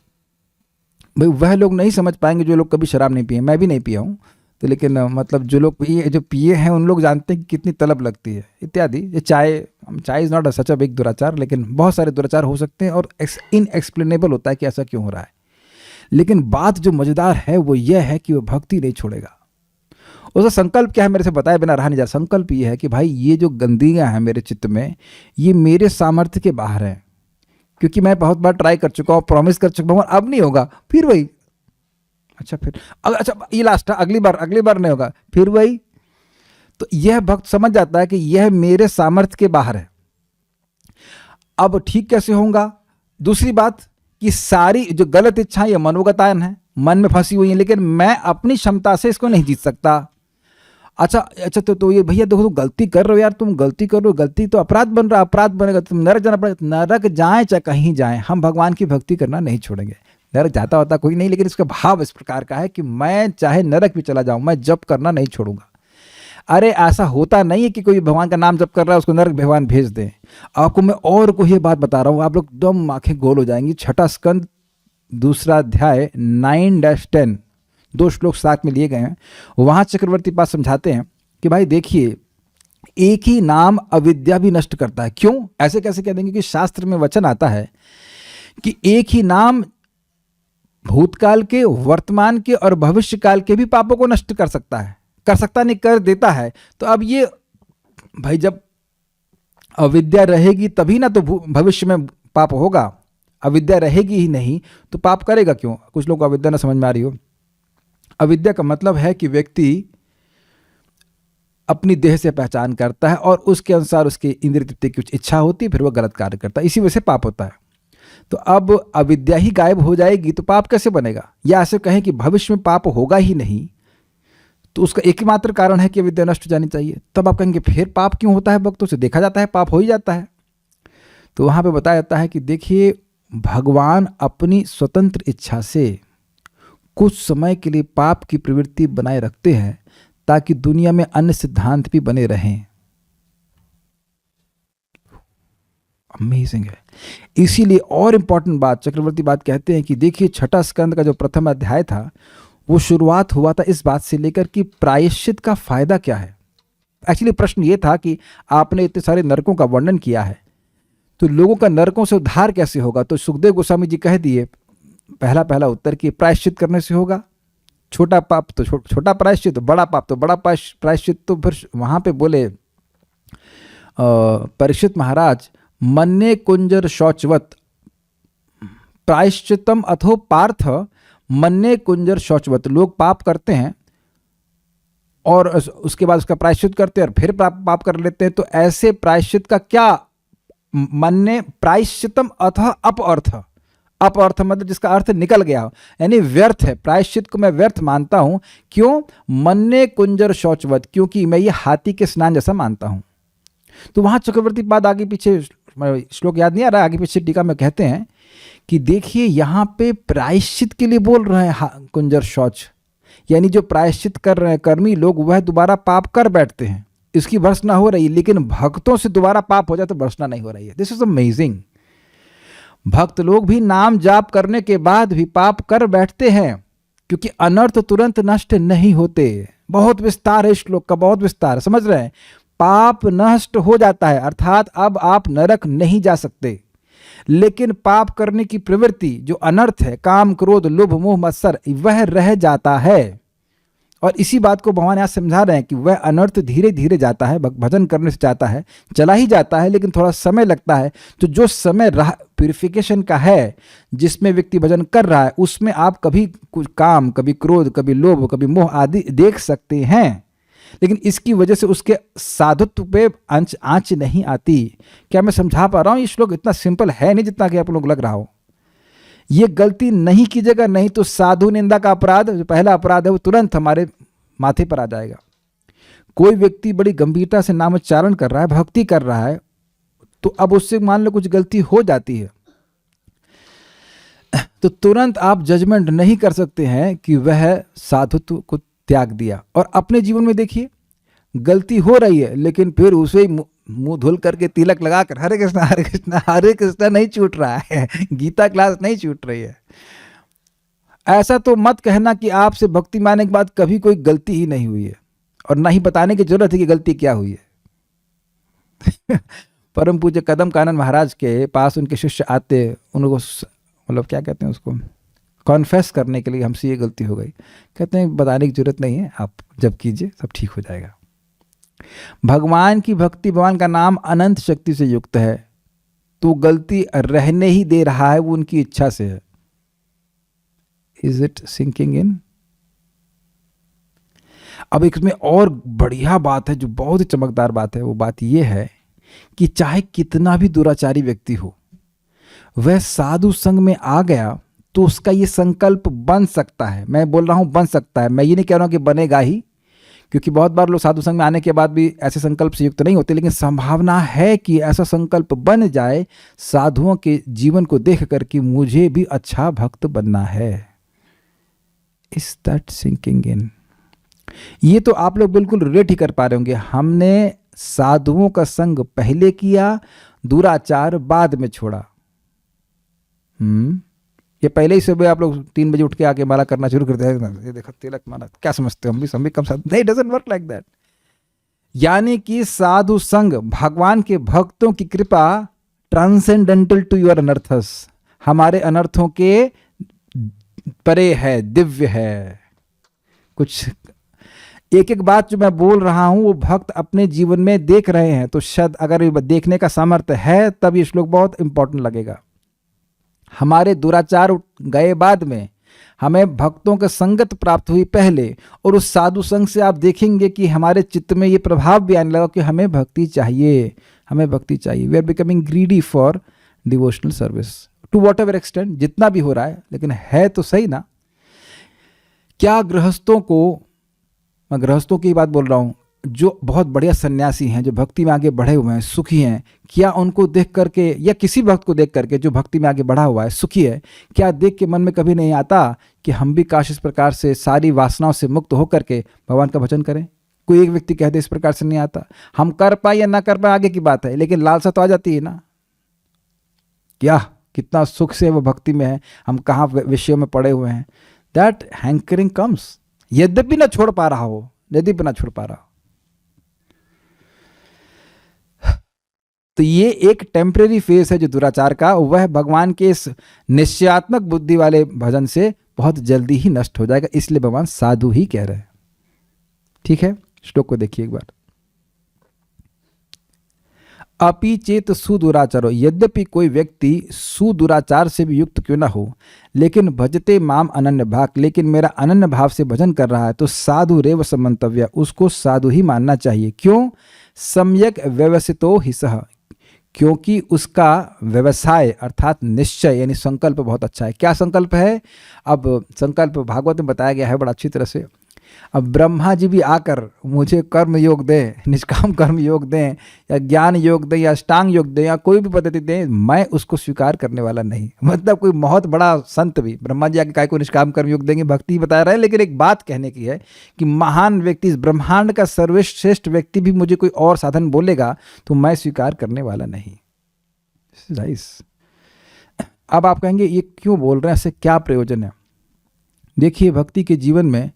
भाई वह लोग नहीं समझ पाएंगे जो लोग कभी शराब नहीं पिए, मैं भी नहीं पिया हूँ, तो लेकिन मतलब जो लोग पिए हैं उन लोग जानते हैं कि कितनी तलब लगती है इत्यादि। ये चाय is not such a big दुराचार, लेकिन बहुत सारे दुराचार हो सकते हैं और इनएक्सप्लेनेबल होता है कि ऐसा क्यों हो रहा है। लेकिन बात जो मज़ेदार है वो यह है कि वो भक्ति नहीं छोड़ेगा। उसका संकल्प क्या है मेरे से बताए बिना रहा नहीं जा। संकल्प ये है कि भाई ये जो गंदगियाँ हैं मेरे चित्त में, ये मेरे सामर्थ्य के बाहर है, क्योंकि मैं बहुत बार ट्राई कर चुका हूँ, प्रॉमिस कर चुका हूँ, अब नहीं होगा, फिर वही। अच्छा फिर अच्छा ये लास्ट है, अगली बार नहीं होगा, फिर वही। तो यह भक्त समझ जाता है कि यह मेरे सामर्थ्य के बाहर है, अब ठीक कैसे होगा। दूसरी बात कि सारी जो गलत इच्छाएं या मनोगताएं हैं मन में फंसी हुई हैं, लेकिन मैं अपनी क्षमता से इसको नहीं जीत सकता। अच्छा तो ये भैया देखो, तुम गलती कर रहे हो यार, तुम गलती कर रहे हो, गलती तो अपराध बन रहा, अपराध बनेगा, तुम नरक जाना पड़ेगा। नरक जाए चाहे कहीं जाए, हम भगवान की भक्ति करना नहीं छोड़ेंगे। नरक जाता होता कोई नहीं, लेकिन इसका भाव इस प्रकार का है कि मैं चाहे नरक भी चला जाऊं, मैं जप करना नहीं छोड़ूंगा। अरे ऐसा होता नहीं है कि कोई भगवान का नाम जप कर रहा है उसको नरक भगवान भेज दें। आपको मैं और को ये बात बता रहा हूँ, आप लोग एकदम आंखें गोल हो जाएंगी। 6 स्कंद 2 अध्याय 9-10 2 श्लोक साथ में लिए गए हैं। वहाँ चक्रवर्ती पास समझाते हैं कि भाई देखिए, एक ही नाम अविद्या भी नष्ट करता है। क्यों ऐसे कैसे कह देंगे कि शास्त्र में वचन आता है कि एक ही नाम भूतकाल के, वर्तमान के और भविष्य काल के भी पापों को नष्ट कर सकता है, नहीं कर देता है। तो अब ये भाई जब अविद्या रहेगी तभी ना तो भविष्य में पाप होगा, अविद्या रहेगी ही नहीं तो पाप करेगा क्यों। कुछ लोग को अविद्या ना समझ में आ रही हो। अविद्या का मतलब है कि व्यक्ति अपनी देह से पहचान करता है और उसके अनुसार उसकी इंद्रिय तृप्ति की कुछ इच्छा होती है, फिर वह गलत कार्य करता है, इसी वजह से पाप होता है। तो अब अविद्या ही गायब हो जाएगी तो पाप कैसे बनेगा। या ऐसे कहें कि भविष्य में पाप होगा ही नहीं, तो उसका एकमात्र कारण है कि अविद्या नष्ट हो जानी चाहिए। तब आप कहेंगे फिर पाप क्यों होता है, भक्तों से देखा जाता है पाप हो ही जाता है। तो वहाँ पे बताया जाता है कि देखिए, भगवान अपनी स्वतंत्र इच्छा से कुछ समय के लिए पाप की प्रवृत्ति बनाए रखते हैं ताकि दुनिया में अन्य सिद्धांत भी बने रहें। अमेजिंग है। इसीलिए और इंपॉर्टेंट बात, चक्रवर्ती बात कहते हैं कि देखिए 6 स्कंद का जो प्रथम अध्याय था वो शुरुआत हुआ था इस बात से लेकर कि प्रायश्चित का फायदा क्या है। एक्चुअली प्रश्न ये था कि आपने इतने सारे नरकों का वर्णन किया है, तो लोगों का नरकों से उद्धार कैसे होगा। तो सुखदेव गोस्वामी जी कह दिए पहला उत्तर कि प्रायश्चित करने से होगा। छोटा पाप तो छोटा प्रायश्चित, बड़ा पाप तो बड़ा प्रायश्चित। तो फिर वहाँ पे बोले परीक्षित महाराज, मन्ने कुंजर शौचवत प्रायश्चितम अथो पार्थ मन्ने कुंजर शौचवत। लोग पाप करते हैं और उसके बाद उसका प्रायश्चित करते हैं और फिर पाप कर लेते हैं। तो ऐसे प्रायश्चित का क्या, मन्ने प्रायश्चितम अथ अपअर्थ मतलब जिसका अर्थ निकल गया हो, यानी व्यर्थ है। प्रायश्चित को मैं व्यर्थ मानता हूं। क्यों, मन्ने कुंजर शौचवत, क्योंकि मैं ये हाथी के स्नान जैसा मानता हूं। तो वहां चक्रवर्ती पाद आगे पीछे, श्लोक याद नहीं आ रहा, आगे पीछे टीका में कहते हैं कि देखिए यहां पे प्रायश्चित के लिए बोल रहे हैं कुंजर शौच, यानी जो प्रायश्चित कर रहे हैं कर्मी लोग वह दोबारा पाप कर बैठते हैं, इसकी भर्त्सना हो रही है। लेकिन भक्तों से दोबारा पाप हो जाए तो भर्त्सना नहीं हो रही है। This is amazing. भक्त लोग भी नाम जाप करने के बाद भी पाप कर बैठते हैं, क्योंकि अनर्थ तुरंत नष्ट नहीं होते। बहुत विस्तार है इस श्लोक का, बहुत विस्तार, समझ रहे हैं। पाप नष्ट हो जाता है, अर्थात अब आप नरक नहीं जा सकते, लेकिन पाप करने की प्रवृत्ति जो अनर्थ है, काम क्रोध लोभ मोह मत्सर, वह रह जाता है। और इसी बात को भगवान यहाँ समझा रहे हैं कि वह अनर्थ धीरे धीरे जाता है, भजन करने से जाता है, चला ही जाता है, लेकिन थोड़ा समय लगता है। तो जो समय प्यूरिफिकेशन का है, जिसमें व्यक्ति भजन कर रहा है, उसमें आप कभी कुछ काम, कभी क्रोध, कभी लोभ, कभी मोह आदि देख सकते हैं, लेकिन इसकी वजह से उसके साधुत्व पे आंच नहीं आती। क्या मैं समझा पा रहा हूँ? ये श्लोक इतना सिंपल है नहीं जितना कि आप लोग लग रहा हो। ये गलती नहीं कीजिएगा, नहीं तो साधु निंदा का अपराध, जो पहला अपराध है, वो तुरंत हमारे माथे पर आ जाएगा। कोई व्यक्ति बड़ी गंभीरता से नामोच्चारण कर रहा है, भक्ति कर रहा है, तो अब उससे मान लो कुछ गलती हो जाती है, तो तुरंत आप जजमेंट नहीं कर सकते हैं कि वह साधुत्व को त्याग दिया। और अपने जीवन में देखिए, गलती हो रही है, लेकिन फिर उसे ही मुंह धुल करके तिलक लगाकर हरे कृष्णा हरे कृष्णा हरे कृष्णा नहीं छूट रहा है, गीता क्लास नहीं छूट रही है। ऐसा तो मत कहना कि आपसे भक्ति मानने के बाद कभी कोई गलती ही नहीं हुई है, और ना ही बताने की जरूरत है कि गलती क्या हुई है। परम पूज्य कदम कानन महाराज के पास उनके शिष्य आते, उनको मतलब क्या कहते हैं उसको, कॉन्फेस करने के लिए, हमसे ये गलती हो गई। कहते हैं बताने की जरूरत नहीं है, आप जब कीजिए सब ठीक हो जाएगा। भगवान की भक्ति, भगवान का नाम अनंत शक्ति से युक्त है, तो गलती रहने ही दे रहा है, वो उनकी इच्छा से है। Is it sinking in? अब इसमें और बढ़िया बात है, जो बहुत ही चमकदार बात है, वो बात यह है कि चाहे कितना भी दुराचारी व्यक्ति हो, वह साधु संग में आ गया तो उसका ये संकल्प बन सकता है। मैं बोल रहा हूं बन सकता है, मैं ये नहीं कह रहा हूं कि बनेगा ही, क्योंकि बहुत बार लोग साधु संग में आने के बाद भी ऐसे संकल्प से युक्त नहीं होते, लेकिन संभावना है कि ऐसा संकल्प बन जाए साधुओं के जीवन को देख कर कि मुझे भी अच्छा भक्त बनना है। Is that sinking in? ये तो आप लोग बिल्कुल रिलेट ही कर पा रहे होंगे। हमने साधुओं का संग पहले किया, दुराचार बाद में छोड़ा। ये पहले ही सुबह आप लोग 3 बजे उठ के आके माला करना शुरू कर देते हैं, ये देखो तिलक माला, क्या समझते हो हम भी कम साधु? नहीं, डजंट वर्क लाइक दैट। यानी कि साधु संग भगवान के भक्तों की कृपा ट्रांसेंडेंटल टू योर अनर्थस, हमारे अनर्थों के परे है, दिव्य है। कुछ एक एक बात जो मैं बोल रहा हूं वो भक्त अपने जीवन में देख रहे हैं, तो शायद अगर ये देखने का सामर्थ्य है तब ये श्लोक बहुत इंपॉर्टेंट लगेगा। हमारे दुराचार गए बाद में, हमें भक्तों का संगत प्राप्त हुई पहले, और उस साधु संग से आप देखेंगे कि हमारे चित्त में ये प्रभाव भी आने लगा कि हमें भक्ति चाहिए, हमें भक्ति चाहिए। We are becoming greedy for devotional service to whatever extent, जितना भी हो रहा है, लेकिन है तो सही ना। क्या गृहस्थों को, मैं गृहस्थों की बात बोल रहा हूँ, जो बहुत बढ़िया सन्यासी हैं, जो भक्ति में आगे बढ़े हुए हैं, सुखी हैं, क्या उनको देख करके, या किसी भक्त को देख करके जो भक्ति में आगे बढ़ा हुआ है, सुखी है, क्या देख के मन में कभी नहीं आता कि हम भी काश इस प्रकार से सारी वासनाओं से मुक्त होकर के भगवान का भजन करें? कोई एक व्यक्ति कहते इस प्रकार से नहीं आता। हम कर पाए या ना कर पाए आगे की बात है, लेकिन लालसा तो आ जाती है ना। क्या कितना सुख से वो भक्ति में है, हम कहाँ विषयों में पड़े हुए हैं। दैट हैंकरिंग कम्स, यद्यपि ना छोड़ पा रहा हो, यद्यपि ना छोड़ पा रहा हो। तो ये एक टेम्परेरी फेस है जो दुराचार का, वह भगवान के इस निश्चयात्मक बुद्धि वाले भजन से बहुत जल्दी ही नष्ट हो जाएगा। इसलिए भगवान साधु ही कह रहे हैं। ठीक है, श्लोक को देखिए एक बार। अपि चेत सुदुराचारो, यद्यपि कोई व्यक्ति सुदुराचार से भी युक्त क्यों ना हो, लेकिन भजते माम अनन्य भाग, लेकिन मेरा अनन्य भाव से भजन कर रहा है, तो साधु रेव समंतव्य, उसको साधु ही मानना चाहिए। क्यों? सम्यक व्यवसितो हि सह, क्योंकि उसका व्यवसाय अर्थात निश्चय यानी संकल्प बहुत अच्छा है। क्या संकल्प है? अब संकल्प भागवत में बताया गया है बड़ा अच्छी तरह से। अब ब्रह्मा जी भी आकर मुझे कर्म योग दें, निष्काम कर्म योग दें, या ज्ञान योग दें, या अष्टांग योग दें, या कोई भी पद्धति दें, मैं उसको स्वीकार करने वाला नहीं। मतलब कोई बहुत बड़ा संत भी ब्रह्मा जी आके काय को निष्काम कर्म योग देंगे, भक्ति बता रहे हैं, लेकिन एक बात कहने की है कि महान व्यक्ति, इस ब्रह्मांड का सर्वश्रेष्ठ व्यक्ति भी मुझे कोई और साधन बोलेगा तो मैं स्वीकार करने वाला नहीं। अब आप कहेंगे ये क्यों बोल रहे हैं, इससे क्या प्रयोजन है? देखिए, भक्ति के जीवन में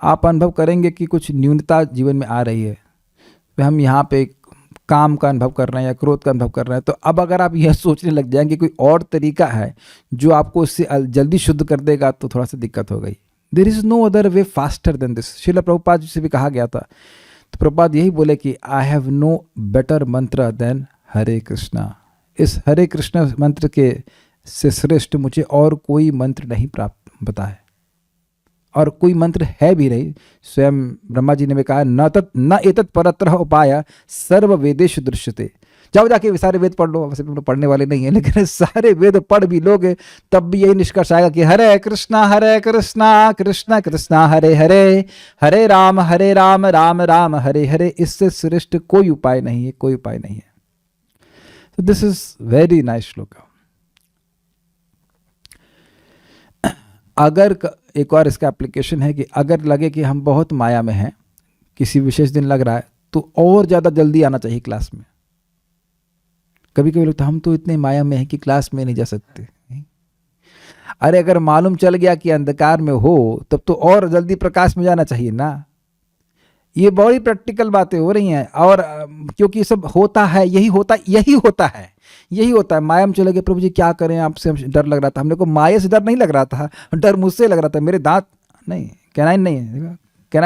आप अनुभव करेंगे कि कुछ न्यूनता जीवन में आ रही है, तो हम यहाँ पे काम का अनुभव कर रहे हैं या क्रोध का अनुभव कर रहे हैं, तो अब अगर आप यह सोचने लग जाएंगे कोई और तरीका है जो आपको उससे जल्दी शुद्ध कर देगा, तो थोड़ा सा दिक्कत हो गई। There is no other way faster than this. Srila Prabhupada ji से भी कहा गया था, तो प्रभुपाद यही बोले कि आई हैव नो बेटर मंत्र देन हरे कृष्णा। इस हरे कृष्ण मंत्र के से श्रेष्ठ मुझे और कोई मंत्र नहीं प्राप्त बता है, और कोई मंत्र है भी नहीं। स्वयं ब्रह्मा जी ने भी कहा न एतत् परत्र उपाय सर्व वेदेषु दृश्यते। जाओ जाके सारे वेद पढ़ लो, वैसे तो पढ़ने वाले नहीं है, लेकिन सारे वेद पढ़ भी लोगे तब भी यही निष्कर्ष आएगा कि हरे कृष्णा कृष्ण कृष्णा हरे हरे, हरे राम राम राम हरे हरे। इससे श्रेष्ठ कोई उपाय नहीं है, कोई उपाय नहीं है। तो दिस इज वेरी नाइस श्लोक। अगर एक और इसका एप्लीकेशन है कि अगर लगे कि हम बहुत माया में हैं, किसी विशेष दिन लग रहा है, तो और ज़्यादा जल्दी आना चाहिए क्लास में। कभी कभी लगता है हम तो इतने माया में हैं कि क्लास में नहीं जा सकते। अरे अगर मालूम चल गया कि अंधकार में हो, तब तो और जल्दी प्रकाश में जाना चाहिए ना। ये बड़ी प्रैक्टिकल बातें हो रही हैं, और क्योंकि सब होता है, यही होता है। माया में चले गए, प्रभु जी क्या करें, आपसे डर लग रहा था। हमने को माया से डर नहीं लग रहा था, डर मुझसे लग रहा था। मेरे दांत नहीं, कैनाइन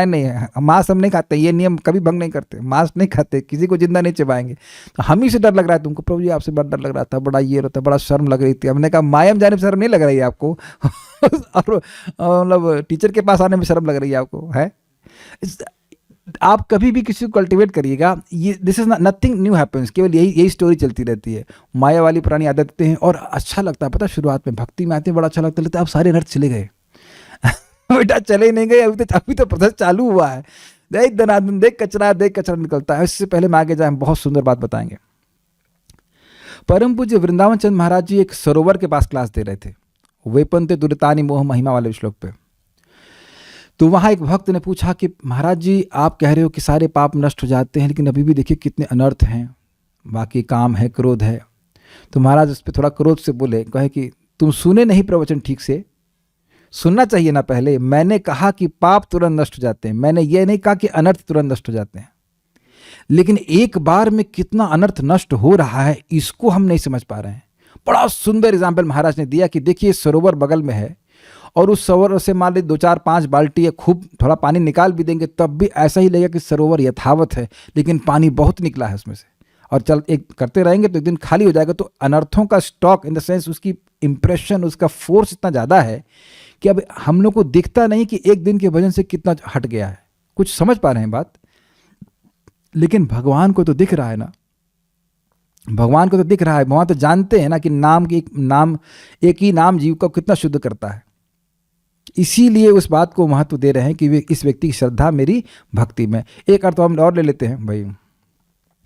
नहीं है, मांस हम नहीं खाते, ये नियम कभी भंग नहीं करते, मांस नहीं खाते, किसी को जिंदा नहीं चबाएंगे। तो हम ही से डर लग रहा है तुमको, प्रभु जी आपसे बड़ा डर लग रहा था, बड़ा ये रहता, बड़ा शर्म लग रही थी। हमने कहा माया में जाने में शर्म नहीं लग रही है आपको और मतलब टीचर के पास आने में शर्म लग रही है आपको, है? आप कभी भी किसी को कल्टिवेट करिएगा, ये this is nothing new happens, केवल यही स्टोरी चलती रहती है। माया वाली पुरानी आदतें हैं, और अच्छा लगता है, पता शुरुआत में भक्ति में आते हैं बड़ा अच्छा लगता है, अब सारे नर्क चले गए बेटा चले नहीं गए, अभी तो प्रोसेस चालू हुआ है। देख धनाधन, देख कचरा निकलता है। इससे पहले हम आगे जाए, हम बहुत सुंदर बात बताएंगे। परम पूज्य वृंदावन चंद महाराज जी एक सरोवर के पास क्लास दे रहे थे, वेपन्ते दुरितानि मोह महिमा वाले श्लोक पे। तो वहाँ एक भक्त ने पूछा कि महाराज जी आप कह रहे हो कि सारे पाप नष्ट हो जाते हैं, लेकिन अभी भी देखिए कितने अनर्थ हैं, बाकी काम है, क्रोध है। तो महाराज उस पर थोड़ा क्रोध से बोले, कहे कि तुम सुने नहीं प्रवचन ठीक से, सुनना चाहिए ना पहले। मैंने कहा कि पाप तुरंत नष्ट हो जाते हैं, मैंने ये नहीं कहा कि अनर्थ तुरंत नष्ट हो जाते हैं। लेकिन एक बार में कितना अनर्थ नष्ट हो रहा है, इसको हम नहीं समझ पा रहे हैं। बड़ा सुंदर एग्जाम्पल महाराज ने दिया कि देखिए सरोवर बगल में है, और उस सरोवर से मान लीजिए 2-4-5 बाल्टी है, खूब थोड़ा पानी निकाल भी देंगे तब भी ऐसा ही लगेगा कि सरोवर यथावत है, लेकिन पानी बहुत निकला है उसमें से। और एक करते रहेंगे तो एक दिन खाली हो जाएगा। तो अनर्थों का स्टॉक, इन द सेंस उसकी इंप्रेशन, उसका फोर्स इतना ज़्यादा है कि अब हम लोग को दिखता नहीं कि एक दिन के वजन से कितना हट गया है। कुछ समझ पा रहे हैं बात? लेकिन भगवान को तो दिख रहा है ना, भगवान को तो दिख रहा है। भगवान तो जानते हैं ना कि एक ही नाम जीव को कितना शुद्ध करता है। इसीलिए उस बात को महत्व दे रहे हैं कि वे इस व्यक्ति की श्रद्धा मेरी भक्ति में। एक अर्थ हम और ले लेते हैं भाई,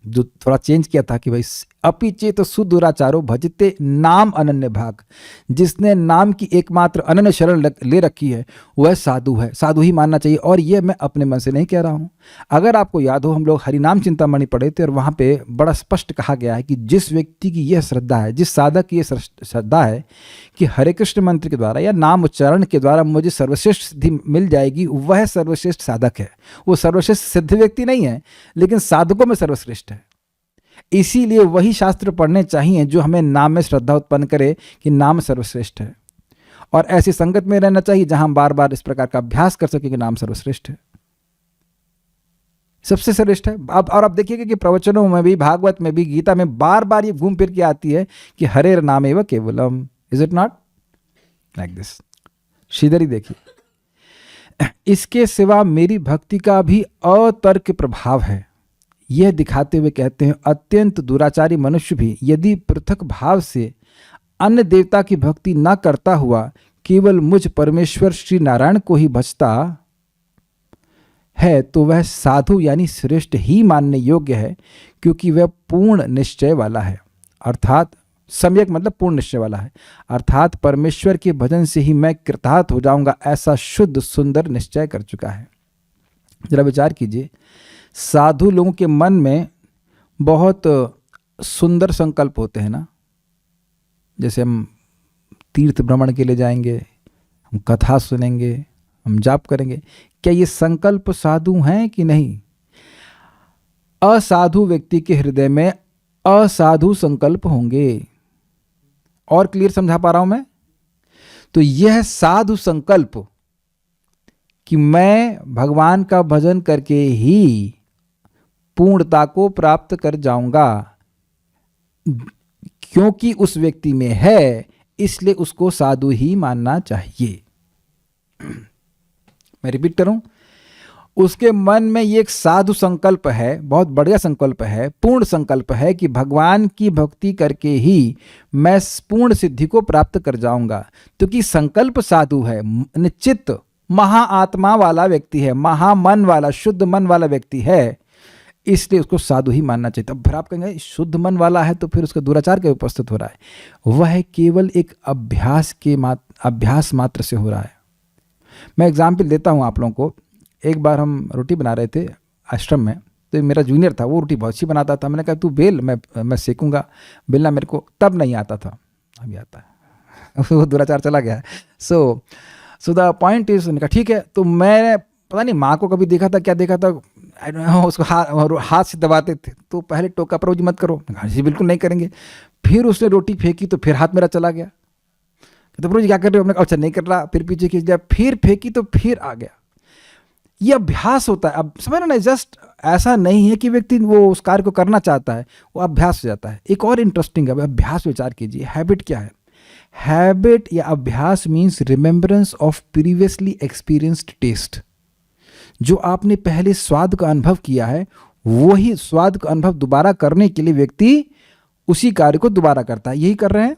जो थोड़ा चेंज किया था कि भाई अपि चेत सुदुराचारो भजते नाम अनन्य भाग। जिसने नाम की एकमात्र अनन्य शरण ले रखी है वह साधु है। साधु ही मानना चाहिए, और ये मैं अपने मन से नहीं कह रहा हूँ। अगर आपको याद हो, हम लोग हरिनाम चिंतामणि पढ़े थे, और वहाँ पे बड़ा स्पष्ट कहा गया है कि जिस व्यक्ति की यह श्रद्धा है, जिस साधक की यह श्रद्धा है कि हरे कृष्ण मंत्र के द्वारा या नाम उच्चारण के द्वारा मुझे सर्वश्रेष्ठ सिद्धि मिल जाएगी, वह सर्वश्रेष्ठ साधक है। वो सर्वश्रेष्ठ सिद्ध व्यक्ति नहीं है, लेकिन साधकों में सर्वश्रेष्ठ है। इसीलिए वही शास्त्र पढ़ने चाहिए जो हमें नाम में श्रद्धा उत्पन्न करे कि नाम सर्वश्रेष्ठ है, और ऐसी संगत में रहना चाहिए जहां हम बार बार इस प्रकार का अभ्यास कर सके कि नाम सर्वश्रेष्ठ है, सबसे श्रेष्ठ है। और आप देखिएगा कि प्रवचनों में भी, भागवत में भी, गीता में बार बार ये घूम फिर के आती है कि हरे नाम एव केवलम। Is it not like this? Shridhar ही देखिए, इसके सिवा मेरी भक्ति का भी अतर्क प्रभाव है। यह दिखाते हुए कहते हैं, अत्यंत दुराचारी मनुष्य भी यदि पृथक भाव से अन्य देवता की भक्ति न करता हुआ केवल मुझ परमेश्वर श्री नारायण को ही भजता है, तो वह साधु यानी श्रेष्ठ ही मानने योग्य है, क्योंकि वह पूर्ण निश्चय वाला है। अर्थात सम्यक मतलब पूर्ण निश्चय वाला है, अर्थात परमेश्वर के भजन से ही मैं कृतार्थ हो जाऊंगा, ऐसा शुद्ध सुंदर निश्चय कर चुका है। जरा विचार कीजिए, साधु लोगों के मन में बहुत सुंदर संकल्प होते हैं ना। जैसे हम तीर्थ भ्रमण के लिए जाएंगे, हम कथा सुनेंगे, हम जाप करेंगे। क्या ये संकल्प साधु हैं कि नहीं? असाधु व्यक्ति के हृदय में असाधु संकल्प होंगे। और क्लियर समझा पा रहा हूं मैं? तो यह साधु संकल्प कि मैं भगवान का भजन करके ही पूर्णता को प्राप्त कर जाऊंगा, क्योंकि उस व्यक्ति में है, इसलिए उसको साधु ही मानना चाहिए। मैं रिपीट करूं, उसके मन में ये एक साधु संकल्प है, बहुत बढ़िया संकल्प है, पूर्ण संकल्प है कि भगवान की भक्ति करके ही मैं पूर्ण सिद्धि को प्राप्त कर जाऊंगा। क्योंकि संकल्प साधु है, निश्चित महाआत्मा वाला व्यक्ति है, महामन वाला, शुद्ध मन वाला व्यक्ति है, इसलिए उसको साधु ही मानना चाहिए। अब फिर आप कहेंगे शुद्ध मन वाला है तो फिर उसका दुराचार क्यों उपस्थित हो रहा है? वह केवल एक अभ्यास मात्र से हो रहा है। मैं एग्जाम्पल देता हूँ आप लोगों को। एक बार हम रोटी बना रहे थे आश्रम में, तो मेरा जूनियर था, वो रोटी बहुत अच्छी बनाता था। मैंने कहा तू बेल, मैं सेकूंगा। बेलना मेरे को तब नहीं आता था, अभी आता है। वो दुराचार चला गया है। सो द पॉइंट इज, उन्होंने कहा ठीक है। तो मैं पता नहीं माँ को कभी देखा था, क्या देखा था, आई डोंट नो, उसको हाथ से दबाते थे। तो पहले टोका, प्रभु जी मत करो। जी बिल्कुल नहीं करेंगे। फिर उसने रोटी फेंकी तो फिर हाथ मेरा चला गया। तो प्रभु जी क्या कर रहे हो? हमने कहा अच्छा नहीं कर रहा। फिर पीछे खींच दिया, फिर फेंकी तो फिर आ गया। ये अभ्यास होता है। अब समझ रहे ना, जस्ट ऐसा नहीं है कि व्यक्ति वो उस कार्य को करना चाहता है, वो अभ्यास हो जाता है। एक और इंटरेस्टिंग है, अभ्यास विचार कीजिए। हैबिट क्या है? हैबिट या अभ्यास means remembrance of previously experienced taste. जो आपने पहले स्वाद का अनुभव किया है, वही स्वाद का अनुभव दोबारा करने के लिए व्यक्ति उसी कार्य को दोबारा करता है। यही कर रहे हैं।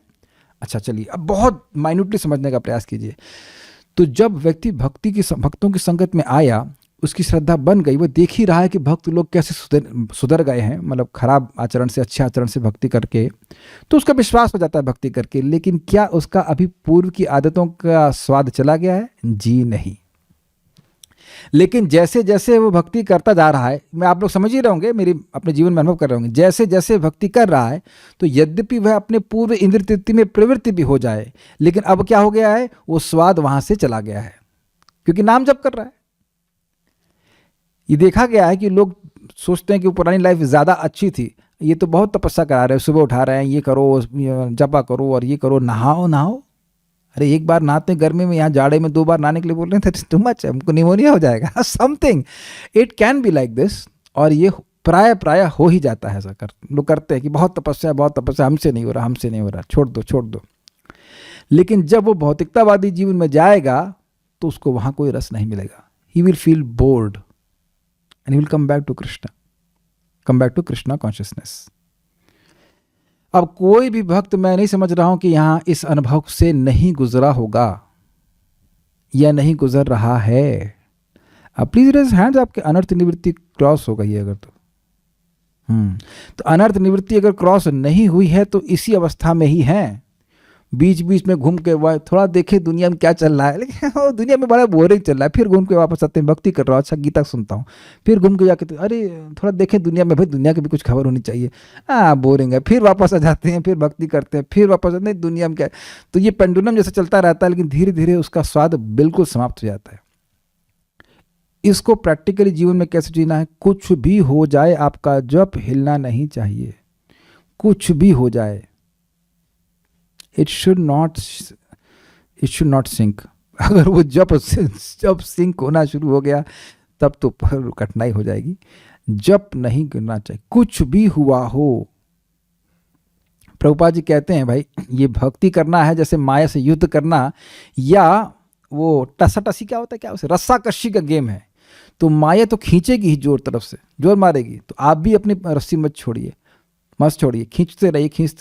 अच्छा चलिए, अब बहुत माइन्यूटली समझने का प्रयास कीजिए। तो जब व्यक्ति भक्तों की संगत में आया, उसकी श्रद्धा बन गई, वो देख ही रहा है कि भक्त लोग कैसे सुधर गए हैं, मतलब खराब आचरण से अच्छे आचरण से भक्ति करके, तो उसका विश्वास हो जाता है भक्ति करके। लेकिन क्या उसका अभी पूर्व की आदतों का स्वाद चला गया है? जी नहीं। लेकिन जैसे जैसे वो भक्ति करता जा रहा है, मैं आप लोग समझ ही रहे होंगे, मेरी अपने जीवन में अनुभव कर रहे होंगे, जैसे जैसे भक्ति कर रहा है तो यद्यपि वह अपने पूर्व इंद्रिय तृप्ति में प्रवृत्ति भी हो जाए, लेकिन अब क्या हो गया है? वो स्वाद वहां से चला गया है, क्योंकि नाम जप कर रहा है। ये देखा गया है कि लोग सोचते हैं कि पुरानी लाइफ ज़्यादा अच्छी थी, ये तो बहुत तपस्या करा रहे हैं, सुबह उठा रहे हैं, ये करो, जपा करो और ये करो, नहाओ। अरे एक बार नहाते गर्मी में, यहाँ जाड़े में 2 बार नहाने के लिए बोल रहे थे, टू मच है, हमको निमोनिया हो जाएगा। Something it can be like this. और ये प्राय हो ही जाता है। ऐसा लोग करते हैं कि बहुत तपस्या, हमसे नहीं हो रहा, छोड़ दो। लेकिन जब वो भौतिकतावादी जीवन में जाएगा तो उसको वहाँ कोई रस नहीं मिलेगा। He will feel bored and he will come back to Krishna consciousness. अब कोई भी भक्त, मैं नहीं समझ रहा हूं कि यहां इस अनुभव से नहीं गुजरा होगा या नहीं गुजर रहा है। अब प्लीज रेज हैंड्स, आपके अनर्थ निवृत्ति क्रॉस हो गई है अगर तो अनर्थ निवृत्ति अगर क्रॉस नहीं हुई है तो इसी अवस्था में ही है। बीच बीच में घूम के थोड़ा देखे दुनिया में क्या चल रहा है, लेकिन दुनिया में बड़ा बोरिंग चल रहा है, फिर घूम के वापस आते हैं, भक्ति कर रहा हूँ, अच्छा गीता सुनता हूँ, फिर घूम के जाके अरे थोड़ा देखे दुनिया में, भाई दुनिया की भी कुछ खबर होनी चाहिए, बोरिंग है, फिर वापस आ जाते हैं, फिर भक्ति करते हैं, फिर वापस आते हैं, दुनिया में क्या है। तो ये पेंडुलम जैसा चलता रहता है, लेकिन धीरे धीरे उसका स्वाद बिल्कुल समाप्त हो जाता है। इसको प्रैक्टिकली जीवन में कैसे जीना है? कुछ भी हो जाए, आपका जप हिलना नहीं चाहिए। कुछ भी हो जाए, इट शुड नॉट सिंक। अगर वो जब सिंक होना शुरू हो गया तब तो कठिनाई हो जाएगी। जप नहीं करना चाहिए, कुछ भी हुआ हो। प्रभुपाद जी कहते हैं भाई, ये भक्ति करना है जैसे माया से युद्ध करना, या वो टसाटसी क्या होता है, क्या उसे रस्साकशी का गेम है। तो माया तो खींचेगी ही, जोर मारेगी, तो आप भी अपनी रस्सी मत छोड़िए, खींचते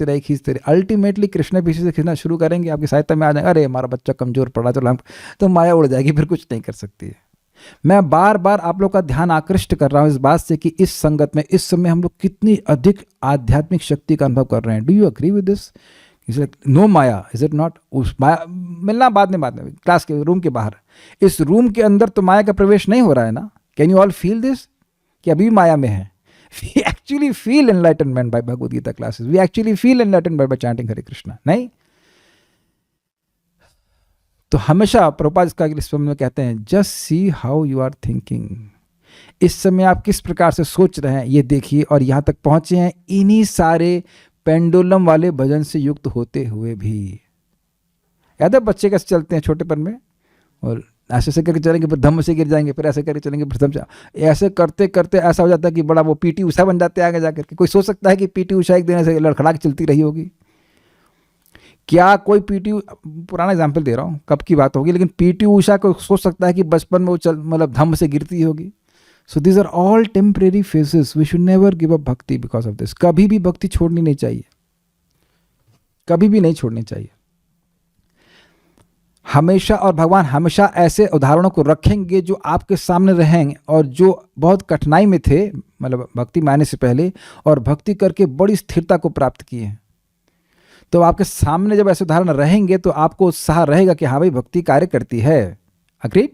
रहिए। अल्टीमेटली कृष्ण पीछे से खींचना शुरू करेंगे, आपकी सहायता में आ जाएगा, अरे हमारा बच्चा कमजोर पड़ा, तो माया उड़ जाएगी, फिर कुछ नहीं कर सकती है। मैं बार बार आप लोग का ध्यान आकृष्ट कर रहा हूँ इस बात से कि इस संगत में इस समय हम लोग कितनी अधिक आध्यात्मिक शक्ति का अनुभव कर रहे हैं। Do you agree with this? No maya, is it not? उस माया मिलना बाद में क्लास के रूम के बाहर, इस रूम के अंदर तो माया का प्रवेश नहीं हो रहा है ना। Can you all feel this कि अभी माया में है? We actually feel enlightenment by Bhagavad Gita classes. We actually feel enlightened by chanting Hare Krishna. नहीं? तो हमेशा प्रभुपाद इसका इस में कहते हैं, just see how you are thinking. इस समय आप किस प्रकार से सोच रहे हैं ये देखिए, और यहाँ तक पहुंचे हैं इन्हीं सारे पेंडुलम वाले भजन से युक्त होते हुए भी। याद है बच्चे कैसे चलते हैं छोटेपन में, और ऐसे ऐसे करके चलेंगे फिर धम्म से गिर जाएंगे, फिर ऐसे करके चलेंगे फिर धम्म से, ऐसे करते करते ऐसा हो जाता है कि बड़ा वो पीटी उषा बन जाते हैं आगे जाकर के। कोई सोच सकता है कि पीटी उषा एक दिन ऐसे लड़खड़ा के चलती रही होगी? क्या कोई पीटी, पुराना एग्जाम्पल दे रहा हूँ कब की बात होगी, लेकिन पीटी उषा को सोच सकता है कि बचपन में वो चल मतलब धम्म से गिरती होगी? So these are all temporary phases, we should never give up bhakti because of this. कभी भी भक्ति छोड़नी नहीं चाहिए, कभी भी नहीं छोड़नी चाहिए हमेशा। और भगवान हमेशा ऐसे उदाहरणों को रखेंगे जो आपके सामने रहेंगे और जो बहुत कठिनाई में थे, मतलब भक्ति में आने से पहले, और भक्ति करके बड़ी स्थिरता को प्राप्त किए। तो आपके सामने जब ऐसे उदाहरण रहेंगे तो आपको उत्साह रहेगा कि हाँ भाई भक्ति कार्य करती है। अग्रीड?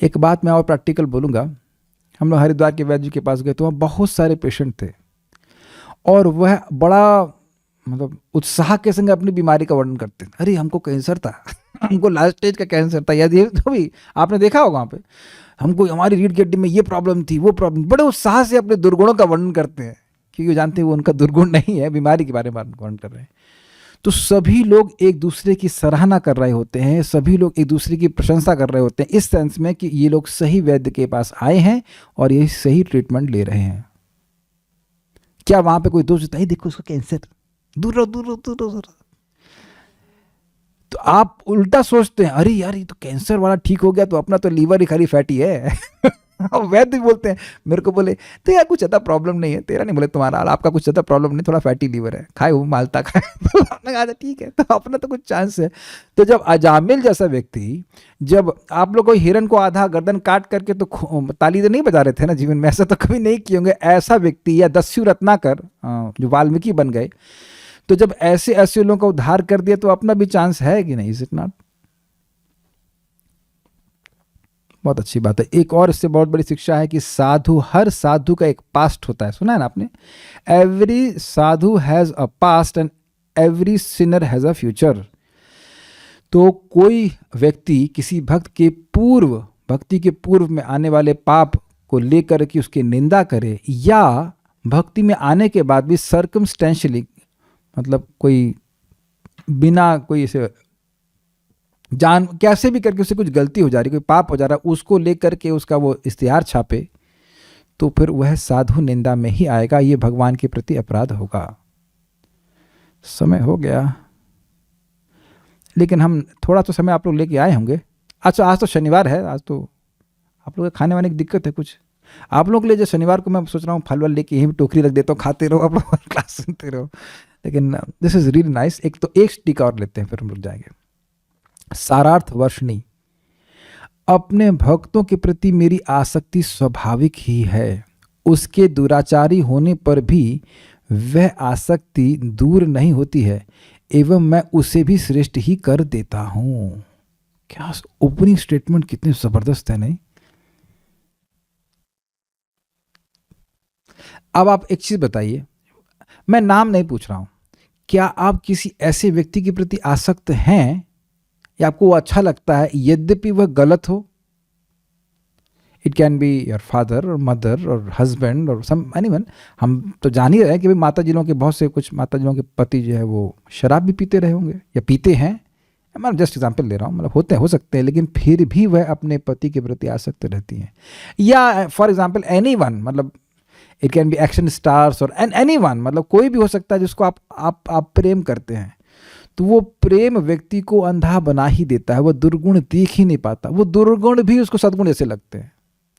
एक बात मैं और प्रैक्टिकल बोलूंगा। हम लोग हरिद्वार के वैद्य जी के पास गए तो वहाँ बहुत सारे पेशेंट थे, और वह बड़ा मतलब उत्साह के संग अपनी बीमारी का वर्णन करते हैं। अरे हमको कैंसर था हमको लास्ट स्टेज का कैंसर था, यदि तो भी आपने देखा होगा वहाँ पे, हमको हमारी रीढ़ की हड्डी में ये प्रॉब्लम थी, वो प्रॉब्लम। बड़े उत्साह से अपने दुर्गुणों का वर्णन करते हैं, क्योंकि वो जानते हैं वो उनका दुर्गुण नहीं है, बीमारी के बारे में वर्णन कर रहे हैं। तो सभी लोग एक दूसरे की सराहना कर रहे होते हैं, सभी लोग एक दूसरे की प्रशंसा कर रहे होते हैं, इस सेंस में कि ये लोग सही वैद्य के पास आए हैं और ये सही ट्रीटमेंट ले रहे हैं। क्या वहां पे कोई दोष होता है, देखो उसको कैंसर, दूर रहो दूर रहो दूर रहो। तो आप उल्टा सोचते हैं, अरे यार ये तो कैंसर वाला ठीक हो गया तो अपना तो लीवर ही खाली फैटी है। वैद्य बोलते हैं, मेरे को बोले तो यार कुछ ज़्यादा प्रॉब्लम नहीं है, तेरा नहीं बोले तुम्हारा, आपका कुछ ज़्यादा प्रॉब्लम नहीं, थोड़ा फैटी लीवर है, खाए वो माल्टा खाए। तो आपने कहा ठीक है, तो अपना तो कुछ चांस है। तो जब अजामिल जैसा व्यक्ति, जब आप लोग कोई हिरन को आधा गर्दन काट करके तो ताली तो नहीं बजा रहे थे ना जीवन में, ऐसा तो कभी नहीं किए होंगे। ऐसा व्यक्ति, या दस्यु रत्नाकर जो वाल्मीकि बन गए, तो जब ऐसे ऐसे लोगों का उद्धार कर दिया तो अपना भी चांस है कि नहीं? Is it not? बहुत अच्छी बात है। एक और इससे बहुत बड़ी शिक्षा है कि साधु, हर साधु का एक पास्ट होता है। सुना है ना आपने? Every Sadhu has a past and every Sinner has a future. तो कोई व्यक्ति किसी भक्त के पूर्व, भक्ति के पूर्व में आने वाले पाप को लेकर के उसकी निंदा करे, या भक्ति में आने के बाद भी सर्कमस्टेंशियली, मतलब कोई बिना कोई इसे जान कैसे भी करके उसे कुछ गलती हो जा रही, कोई पाप हो जा रहा है, उसको लेकर के उसका वो इश्तिहार छापे, तो फिर वह साधु निंदा में ही आएगा। ये भगवान के प्रति अपराध होगा। समय हो गया, लेकिन हम थोड़ा तो समय आप लोग लेके आए होंगे। अच्छा, आज तो शनिवार है, आज तो आप लोग खाने वाने की दिक्कत है कुछ? आप लोग के लिए जो शनिवार को मैं सोच रहा हूँ फल वल लेके यहीं टोकरी रख देता हूँ, खाते रहो आप लोग, क्लास सुनते रहो। लेकिन दिस इज रियली नाइस। एक तो एक टीका और लेते हैं फिर हम लोग जाएंगे। सारार्थ वर्षणी, अपने भक्तों के प्रति मेरी आसक्ति स्वाभाविक ही है, उसके दुराचारी होने पर भी वह आसक्ति दूर नहीं होती है, एवं मैं उसे भी श्रेष्ठ ही कर देता हूं। क्या ओपनिंग स्टेटमेंट कितनी जबरदस्त है, नहीं? अब आप एक चीज बताइए, मैं नाम नहीं पूछ रहा हूं, क्या आप किसी ऐसे व्यक्ति के प्रति आसक्त हैं या आपको वो अच्छा लगता है यद्यपि वह गलत हो? It can be your father और मदर और हस्बैंड और सम एनीवन। हम तो जान ही रहे हैं कि भाई माता जी लोगों के बहुत से, कुछ माता जी लोगों के पति जो है वो शराब भी पीते रहे होंगे या पीते हैं, मैं जस्ट एग्जाम्पल दे रहा हूँ, मतलब होते हैं, हो सकते हैं, लेकिन फिर भी वह अपने पति के प्रति आसक्त रहती हैं। या फॉर एग्जाम्पल एनीवन, मतलब it can be action stars और एनीवन, मतलब कोई भी हो सकता है जिसको आप प्रेम करते हैं, तो वो प्रेम व्यक्ति को अंधा बना ही देता है, वो दुर्गुण देख ही नहीं पाता, वो दुर्गुण भी उसको सद्गुण जैसे लगते हैं।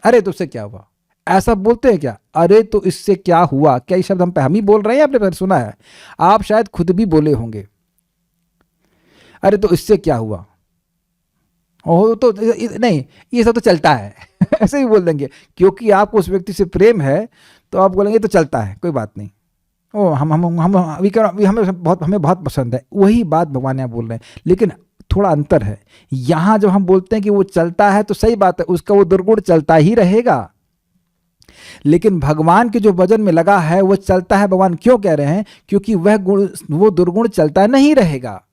अरे तो उससे क्या हुआ, ऐसा बोलते हैं क्या? अरे तो इससे क्या हुआ, क्या ये शब्द हम ही बोल रहे हैं, आपने सुना है? आप शायद खुद भी बोले होंगे, अरे तो इससे क्या हुआ, ओह तो नहीं, ये सब तो चलता है। ऐसे ही बोल देंगे, क्योंकि आपको उस व्यक्ति से प्रेम है तो आप बोलेंगे तो चलता है, कोई बात नहीं, ओ हमें बहुत पसंद है। वही बात भगवान यहाँ बोल रहे हैं, लेकिन थोड़ा अंतर है। यहाँ जब हम बोलते हैं कि वो चलता है तो सही बात है, उसका वो दुर्गुण चलता ही रहेगा, लेकिन भगवान के जो भजन में लगा है वो चलता है। भगवान क्यों कह रहे हैं? क्योंकि वह गुण, वो दुर्गुण चलता नहीं रहेगा।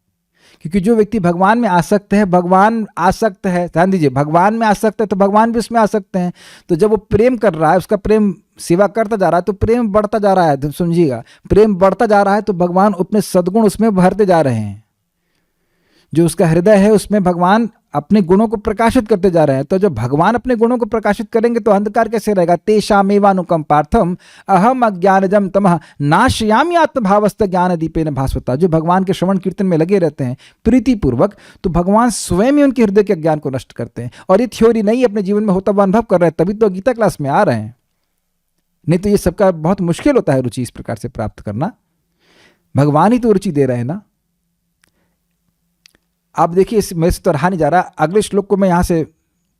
क्योंकि जो व्यक्ति भगवान में आसक्त है, भगवान आसक्त है, ध्यान दीजिए, भगवान में आसक्त है तो भगवान भी उसमें आसक्त हैं। तो जब वो प्रेम कर रहा है, उसका प्रेम सेवा करता जा रहा है, तो प्रेम बढ़ता जा रहा है। तो समझिएगा, प्रेम बढ़ता जा रहा है तो भगवान अपने सद्गुण उसमें भरते जा रहे हैं। जो उसका हृदय है उसमें भगवान अपने गुणों को प्रकाशित करते जा रहे हैं। तो जब भगवान अपने गुणों को प्रकाशित करेंगे तो अंधकार कैसे रहेगा? तेषामेवानुकम पार्थम अहम अज्ञानजम तमः नाशयामि आत्मभावस्त ज्ञान दीपेन भास्वता। जो भगवान के श्रवण कीर्तन में लगे रहते हैं प्रीतिपूर्वक, तो भगवान स्वयं ही उनके हृदय के ज्ञान को नष्ट करते हैं। और ये थ्योरी नहीं, अपने जीवन में होता हुआ अनुभव कर रहे हैं, तभी तो गीता क्लास में आ रहे हैं। नहीं तो ये सबका बहुत मुश्किल होता है रुचि इस प्रकार से प्राप्त करना। भगवान ही तो रुचि दे रहे हैं ना। आप देखिए, इस मेरे से तो रहा नहीं जा रहा, अगले श्लोक को मैं यहाँ से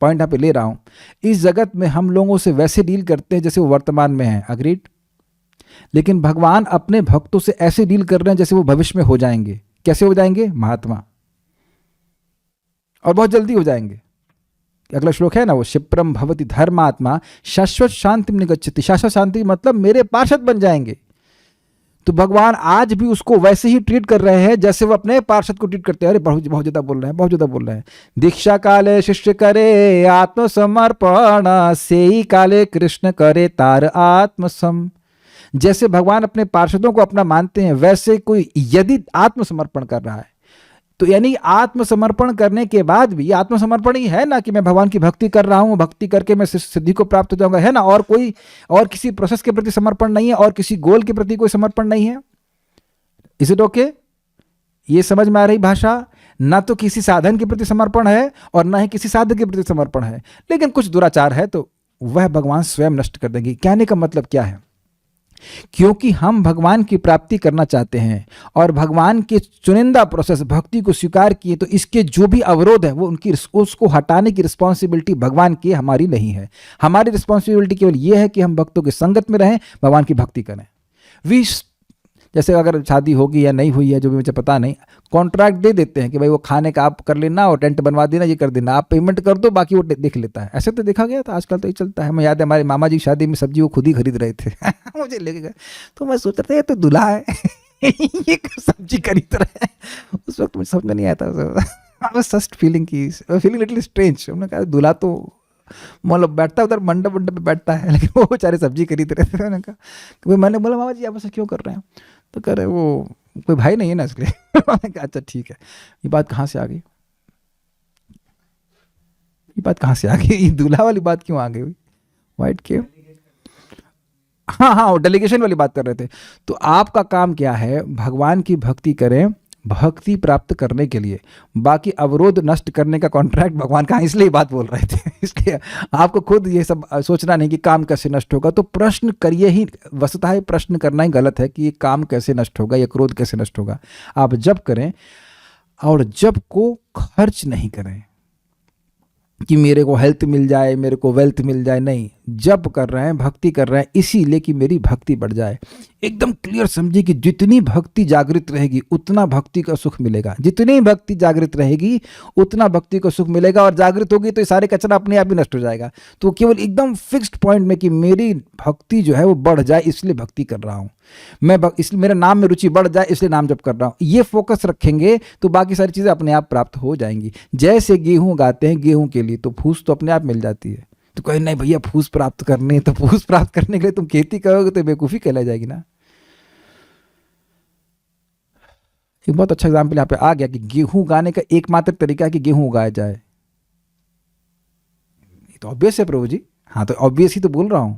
पॉइंट यहाँ पे ले रहा हूँ। इस जगत में हम लोगों से वैसे डील करते हैं जैसे वो वर्तमान में है, अग्रीड। लेकिन भगवान अपने भक्तों से ऐसे डील कर रहे हैं जैसे वो भविष्य में हो जाएंगे। कैसे हो जाएंगे? महात्मा, और बहुत जल्दी हो जाएंगे। अगला श्लोक है ना वो, क्षिप्रम भवति धर्मात्मा शाश्वत शांति निगच्छति। शाश्वत शांति मतलब मेरे पार्षद बन जाएंगे। तो भगवान आज भी उसको वैसे ही ट्रीट कर रहे हैं जैसे वो अपने पार्षद को ट्रीट करते हैं। अरे बहुत ज्यादा बोल रहे हैं, बहुत ज्यादा बोल रहे हैं। दीक्षा काले शिष्य करे आत्मसमर्पण, से ही काले कृष्ण करे तार आत्मसम। जैसे भगवान अपने पार्षदों को अपना मानते हैं, वैसे कोई यदि आत्मसमर्पण कर रहा है, तो यानी आत्मसमर्पण करने के बाद भी, आत्मसमर्पण ही है ना कि मैं भगवान की भक्ति कर रहा हूं, भक्ति करके मैं सिद्धि को प्राप्त हो जाऊंगा, है ना। और कोई और किसी प्रोसेस के प्रति समर्पण नहीं है, और किसी गोल के प्रति कोई समर्पण नहीं है। Is it okay? ये समझ में आ रही भाषा? ना तो किसी साधन के प्रति समर्पण है और ना ही किसी साधक के प्रति समर्पण है, लेकिन कुछ दुराचार है तो वह भगवान स्वयं नष्ट कर देंगे। कहने का मतलब क्या है? क्योंकि हम भगवान की प्राप्ति करना चाहते हैं और भगवान के चुनिंदा प्रोसेस भक्ति को स्वीकार किए, तो इसके जो भी अवरोध है वो उनकी, उसको हटाने की रिस्पॉन्सिबिलिटी भगवान की, हमारी नहीं है। हमारी रिस्पॉन्सिबिलिटी केवल ये है कि हम भक्तों के संगत में रहें, भगवान की भक्ति करें। जैसे अगर शादी होगी या नहीं हुई है जो भी मुझे पता नहीं, कॉन्ट्रैक्ट दे देते हैं कि भाई वो खाने का आप कर लेना और टेंट बनवा देना, ये कर देना, आप पेमेंट कर दो, बाकी वो देख लेता है। ऐसे तो देखा गया था, आजकल तो ये चलता है। मैं याद है हमारे मामा जी की शादी में सब्जी वो खुद ही खरीद रहे थे मुझे लेके गए, तो मैं सोच रहा था ये तो दूल्हा है ये सब्जी खरीद रहे हैं। उस वक्त मुझे समझ में नहीं आया था, फर्स्ट फीलिंग की फीलिंग लिटिल स्ट्रेंज। हमने कहा दूल्हा तो मतलब बैठता उधर मंडप पे बैठता है, लेकिन वो बेचारे सब्जी खरीद रहे थे। मैंने बोला मामा जी आप ऐसा क्यों कर रहे हैं? तो कह रहे वो कोई भाई नहीं है ना इसलिए मैंने कहा अच्छा ठीक है। ये बात कहाँ से आ गई? ये बात कहाँ से आ गई? ये दूल्हा वाली बात क्यों आ गई? वाइट क्यों? हाँ, वो डेलीगेशन वाली बात कर रहे थे। तो आपका काम क्या है? भगवान की भक्ति करें, भक्ति प्राप्त करने के लिए। बाकी अवरोध नष्ट करने का कॉन्ट्रैक्ट भगवान का, इसलिए बात बोल रहे थे। इसलिए आपको खुद ये सब सोचना नहीं कि काम कैसे नष्ट होगा। तो प्रश्न करिए ही, वस्तुतः प्रश्न करना ही गलत है कि ये काम कैसे नष्ट होगा, ये क्रोध कैसे नष्ट होगा। आप जब करें और जब को खर्च नहीं करें कि मेरे को हेल्थ मिल जाए, मेरे को वेल्थ मिल जाए, नहीं। जब कर रहे हैं, भक्ति कर रहे हैं इसीलिए कि मेरी भक्ति बढ़ जाए। एकदम क्लियर समझिए कि जितनी भक्ति जागृत रहेगी उतना भक्ति का सुख मिलेगा। जितनी भक्ति जागृत रहेगी उतना भक्ति का सुख मिलेगा, और जागृत होगी तो ये सारे कचरा अपने आप ही नष्ट हो जाएगा। तो केवल एकदम फिक्स्ड पॉइंट में कि मेरी भक्ति जो है वो बढ़ जाए, इसलिए भक्ति कर रहा हूँ मैं, इसलिए मेरे नाम में रुचि बढ़ जाए इसलिए नाम जप कर रहा हूँ, ये फोकस रखेंगे तो बाकी सारी चीज़ें अपने आप प्राप्त हो जाएंगी। जैसे गेहूँ उगाते हैं, गेहूँ के लिए तो फूस तो अपने आप मिल जाती है। तो कहे नहीं भैया फूस प्राप्त करने, तो फूस प्राप्त करने के लिए तुम खेती करोगे तो बेवकूफ़ी कहलाई जाएगी ना। एक बहुत अच्छा एग्जाम्पल यहाँ पे आ गया कि गेहूं उगाने का एकमात्र तरीका है कि गेहूं उगाया जाए। ये तो ऑब्वियस है प्रभु जी। हाँ तो ऑब्वियस ही तो बोल रहा हूं।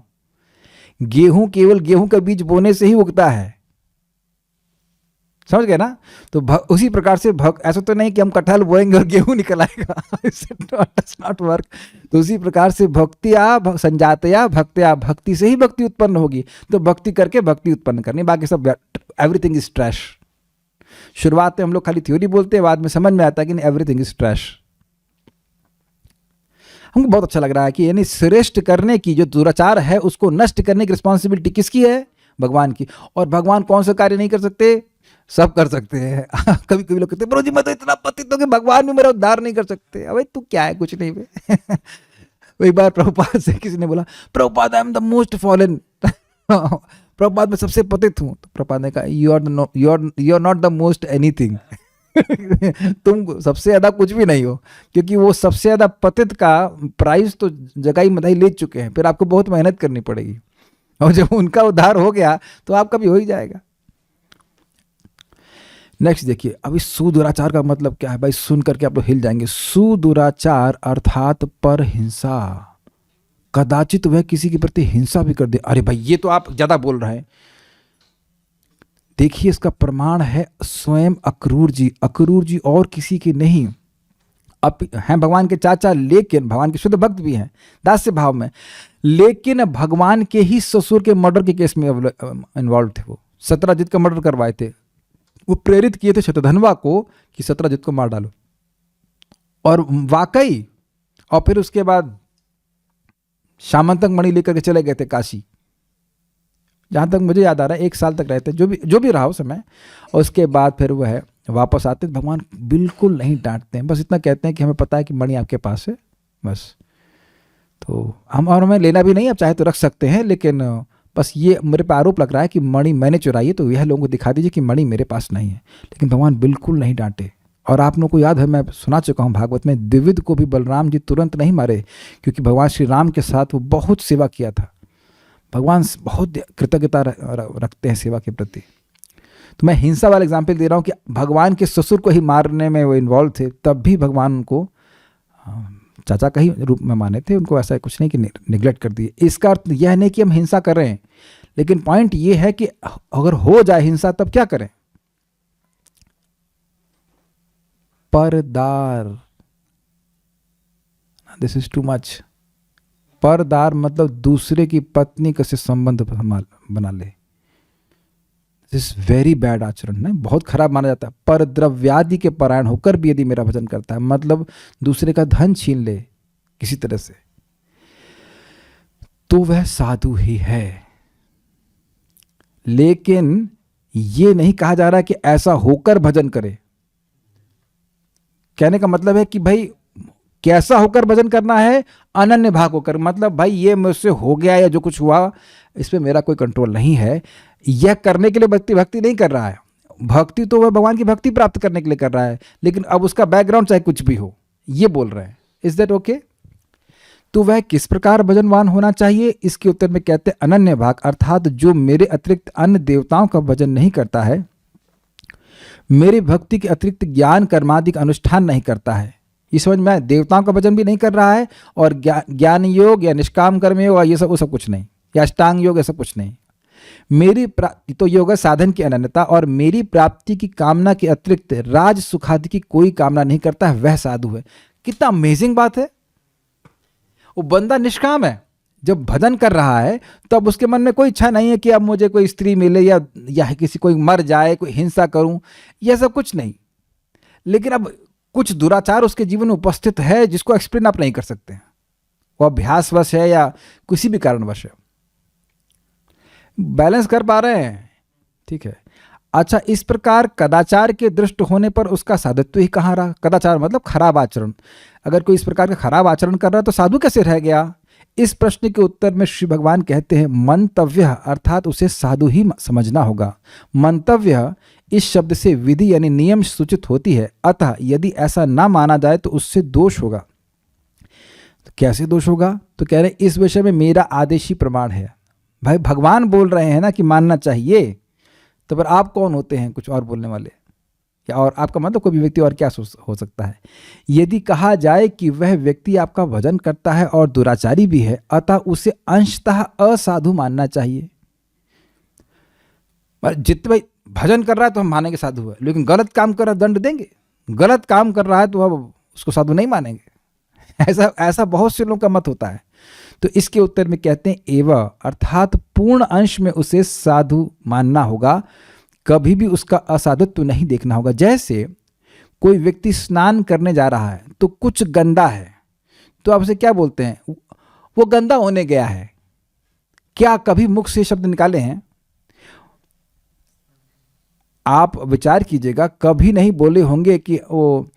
गेहूं केवल गेहूं का बीज बोने से ही उगता है, समझ गए ना। तो उसी प्रकार से ऐसा तो नहीं कि हम कटहल बोएंगे और गेहूं निकल आएगा डज नॉट वर्क। तो उसी प्रकार से भक्तिया संजातया भक्तिया, भक्ति से ही भक्ति उत्पन्न होगी। तो भक्ति करके भक्ति उत्पन्न करनी, बाकी सब एवरीथिंग इज ट्रैश। शुरुआत में हम लोग खाली थ्योरी बोलते हैं, बाद में समझ में आता है कि एवरीथिंग इज ट्रैश। हमको बहुत अच्छा लग रहा है कि यानी श्रेष्ठ करने की जो दुराचार है उसको नष्ट करने की रिस्पॉन्सिबिलिटी किसकी है? भगवान की। और भगवान कौन सा कार्य नहीं कर सकते? सब कर सकते हैं। कभी कभी लोग कहते हैं प्रभु जी मैं तो इतना पतित हूं कि भगवान भी मेरा उद्धार नहीं कर सकते। अबे तू क्या है? कुछ नहीं बे एक बार प्रभुपाद से किसी ने बोला, Prabhupada I am the most fallen, Prabhupada मैं सबसे पतित हूँ। तो प्रभुपाद ने कहा, you are not the most anything. तुम सबसे ज्यादा कुछ भी नहीं हो, क्योंकि वो सबसे ज्यादा पतित का प्राइस तो जगाई मधाई ले चुके हैं, फिर आपको बहुत मेहनत करनी पड़ेगी, और जब उनका उद्धार हो गया तो आपका भी हो ही जाएगा। नेक्स्ट देखिए, अभी सुदुराचार का मतलब क्या है भाई, सुन करके आप लोग हिल जाएंगे। सुदुराचार अर्थात पर हिंसा, कदाचित वह किसी के प्रति हिंसा भी कर दे। अरे भाई ये तो आप ज्यादा बोल रहे हैं। देखिए इसका प्रमाण है स्वयं अक्रूर जी। अक्रूर जी और किसी की नहीं, अब हैं भगवान के चाचा, लेकिन भगवान के शुद्ध भक्त भी हैं दास्य भाव में, लेकिन भगवान के ही ससुर के मर्डर के केस में इन्वॉल्व थे। वो सत्यजित का मर्डर करवाए थे, वो प्रेरित किए थे शतधन्वा को कि सत्यजित को मार डालो, और वाकई, और फिर उसके बाद शामंतक मणि लेकर के चले गए थे काशी, जहाँ तक मुझे याद आ रहा है 1 साल तक रहते, जो भी रहा उस समय। और उसके बाद फिर वह वापस आते, भगवान बिल्कुल नहीं डांटते हैं, बस इतना कहते हैं कि हमें पता है कि मणि आपके पास है, बस। तो हमें लेना भी नहीं, आप चाहे तो रख सकते हैं, लेकिन बस ये मेरे पे आरोप लग रहा है कि मणि मैंने चुराई है, तो यह लोगों को दिखा दीजिए कि मणि मेरे पास नहीं है। लेकिन भगवान बिल्कुल नहीं डांटे। और आप लोगों को याद है, मैं सुना चुका हूँ भागवत में, द्विविध को भी बलराम जी तुरंत नहीं मारे, क्योंकि भगवान श्री राम के साथ वो बहुत सेवा किया था। भगवान बहुत कृतज्ञता रखते हैं सेवा के प्रति। तो मैं हिंसा वाला एग्जाम्पल दे रहा हूँ कि भगवान के ससुर को ही मारने में वो इन्वॉल्व थे, तब भी भगवान उनको चाचा का ही रूप में माने थे, उनको ऐसा कुछ नहीं कि निगलेक्ट कर दिए। इसका अर्थ यह नहीं कि हम हिंसा कर रहे हैं, लेकिन पॉइंट ये है कि अगर हो जाए हिंसा तब क्या करें। परदार, दिस इज टू मच। परदार मतलब दूसरे की पत्नी का से संबंध बना ले, दिस इज वेरी बैड आचरण है, बहुत खराब माना जाता है। पर द्रव्यादि के परायण होकर भी यदि मेरा भजन करता है, मतलब दूसरे का धन छीन ले किसी तरह से, तो वह साधु ही है। लेकिन ये नहीं कहा जा रहा कि ऐसा होकर भजन करे। कहने का मतलब है कि भाई कैसा होकर भजन करना है, अनन्य भाग होकर, मतलब भाई ये मुझसे हो गया या जो कुछ हुआ इस पे मेरा कोई कंट्रोल नहीं है। यह करने के लिए भक्ति नहीं कर रहा है, भक्ति तो वह भगवान की भक्ति प्राप्त करने के लिए कर रहा है, लेकिन अब उसका बैकग्राउंड चाहे कुछ भी हो, ये बोल रहे हैं। Is that okay? तो वह किस प्रकार भजनवान होना चाहिए, इसके उत्तर में कहते हैं अनन्य भाग, अर्थात जो मेरे अतिरिक्त अन्य देवताओं का भजन नहीं करता है, मेरी भक्ति के अतिरिक्त ज्ञान कर्मादि का अनुष्ठान नहीं करता है। इस समझ में, देवताओं का भजन भी नहीं कर रहा है, और ज्ञान योग या निष्काम कर्म योग ये सब कुछ नहीं, या अष्टांग योग ऐसा कुछ नहीं। मेरी तो योग है साधन की अनन्यता, और मेरी प्राप्ति की कामना के अतिरिक्त राज सुखादि की कोई कामना नहीं करता है, वह साधु है। कितना अमेजिंग बात है। वो बंदा निष्काम है, जब भजन कर रहा है तब उसके मन में कोई इच्छा नहीं है कि अब मुझे कोई स्त्री मिले या किसी कोई मर जाए, कोई हिंसा करूं, यह सब कुछ नहीं। लेकिन अब कुछ दुराचार उसके जीवन में उपस्थित है जिसको एक्सप्लेन आप नहीं कर सकते हैं, वो अभ्यासवश है या किसी भी कारणवश है। बैलेंस कर पा रहे हैं, ठीक है। अच्छा, इस प्रकार कदाचार के दृष्ट होने पर उसका साधुत्व ही कहाँ रहा? कदाचार मतलब खराब आचरण। अगर कोई इस प्रकार का खराब आचरण कर रहा है तो साधु कैसे रह गया? इस प्रश्न के उत्तर में श्री भगवान कहते हैं मंतव्य, अर्थात उसे साधु ही समझना होगा। मंतव्य इस शब्द से विधि यानी नियम सूचित होती है, अतः यदि ऐसा ना माना जाए तो उससे दोष होगा। तो कैसे दोष होगा? तो कह रहे इस विषय में मेरा आदेश ही प्रमाण है। भाई भगवान बोल रहे हैं ना कि मानना चाहिए, तो फिर आप कौन होते हैं कुछ और बोलने वाले? या और आपका मतलब कोई भी व्यक्ति और क्या हो सकता है? यदि कहा जाए कि वह व्यक्ति आपका भजन करता है और दुराचारी भी है, अतः उसे अंशतः असाधु मानना चाहिए। जितने भजन कर रहा है तो हम मानेंगे साधु है, लेकिन गलत काम कर रहा है दंड देंगे, गलत काम कर रहा है तो अब उसको साधु नहीं मानेंगे। ऐसा बहुत से लोगों का मत होता है। तो इसके उत्तर में कहते हैं एवं, अर्थात पूर्ण अंश में उसे साधु मानना होगा, कभी भी उसका असाधुत्व नहीं देखना होगा। जैसे कोई व्यक्ति स्नान करने जा रहा है तो कुछ गंदा है, तो आप उसे क्या बोलते हैं? वो गंदा होने गया है। क्या कभी मुख से शब्द निकाले हैं? आप विचार कीजिएगा, कभी नहीं बोले होंगे कि वो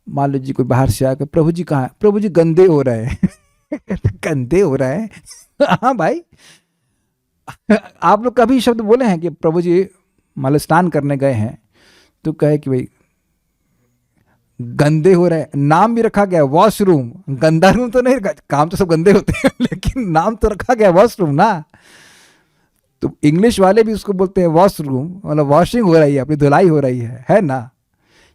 मान लीजिए कोई बाहर से आकर प्रभु जी कहाँ है, प्रभु जी गंदे हो रहे हैं। गंदे हो रहे हैं। हाँ भाई, आप लोग कभी शब्द बोले हैं कि प्रभु जी मान स्नान करने गए हैं तो कहे कि भाई गंदे हो रहे हैं, नाम भी रखा गया वॉशरूम, गंदा रूम तो नहीं, काम तो सब गंदे होते हैं लेकिन नाम तो रखा गया वॉशरूम ना। तो इंग्लिश वाले भी उसको बोलते हैं वॉशरूम, मतलब वॉशिंग हो रही है, अपनी धुलाई हो रही है ना।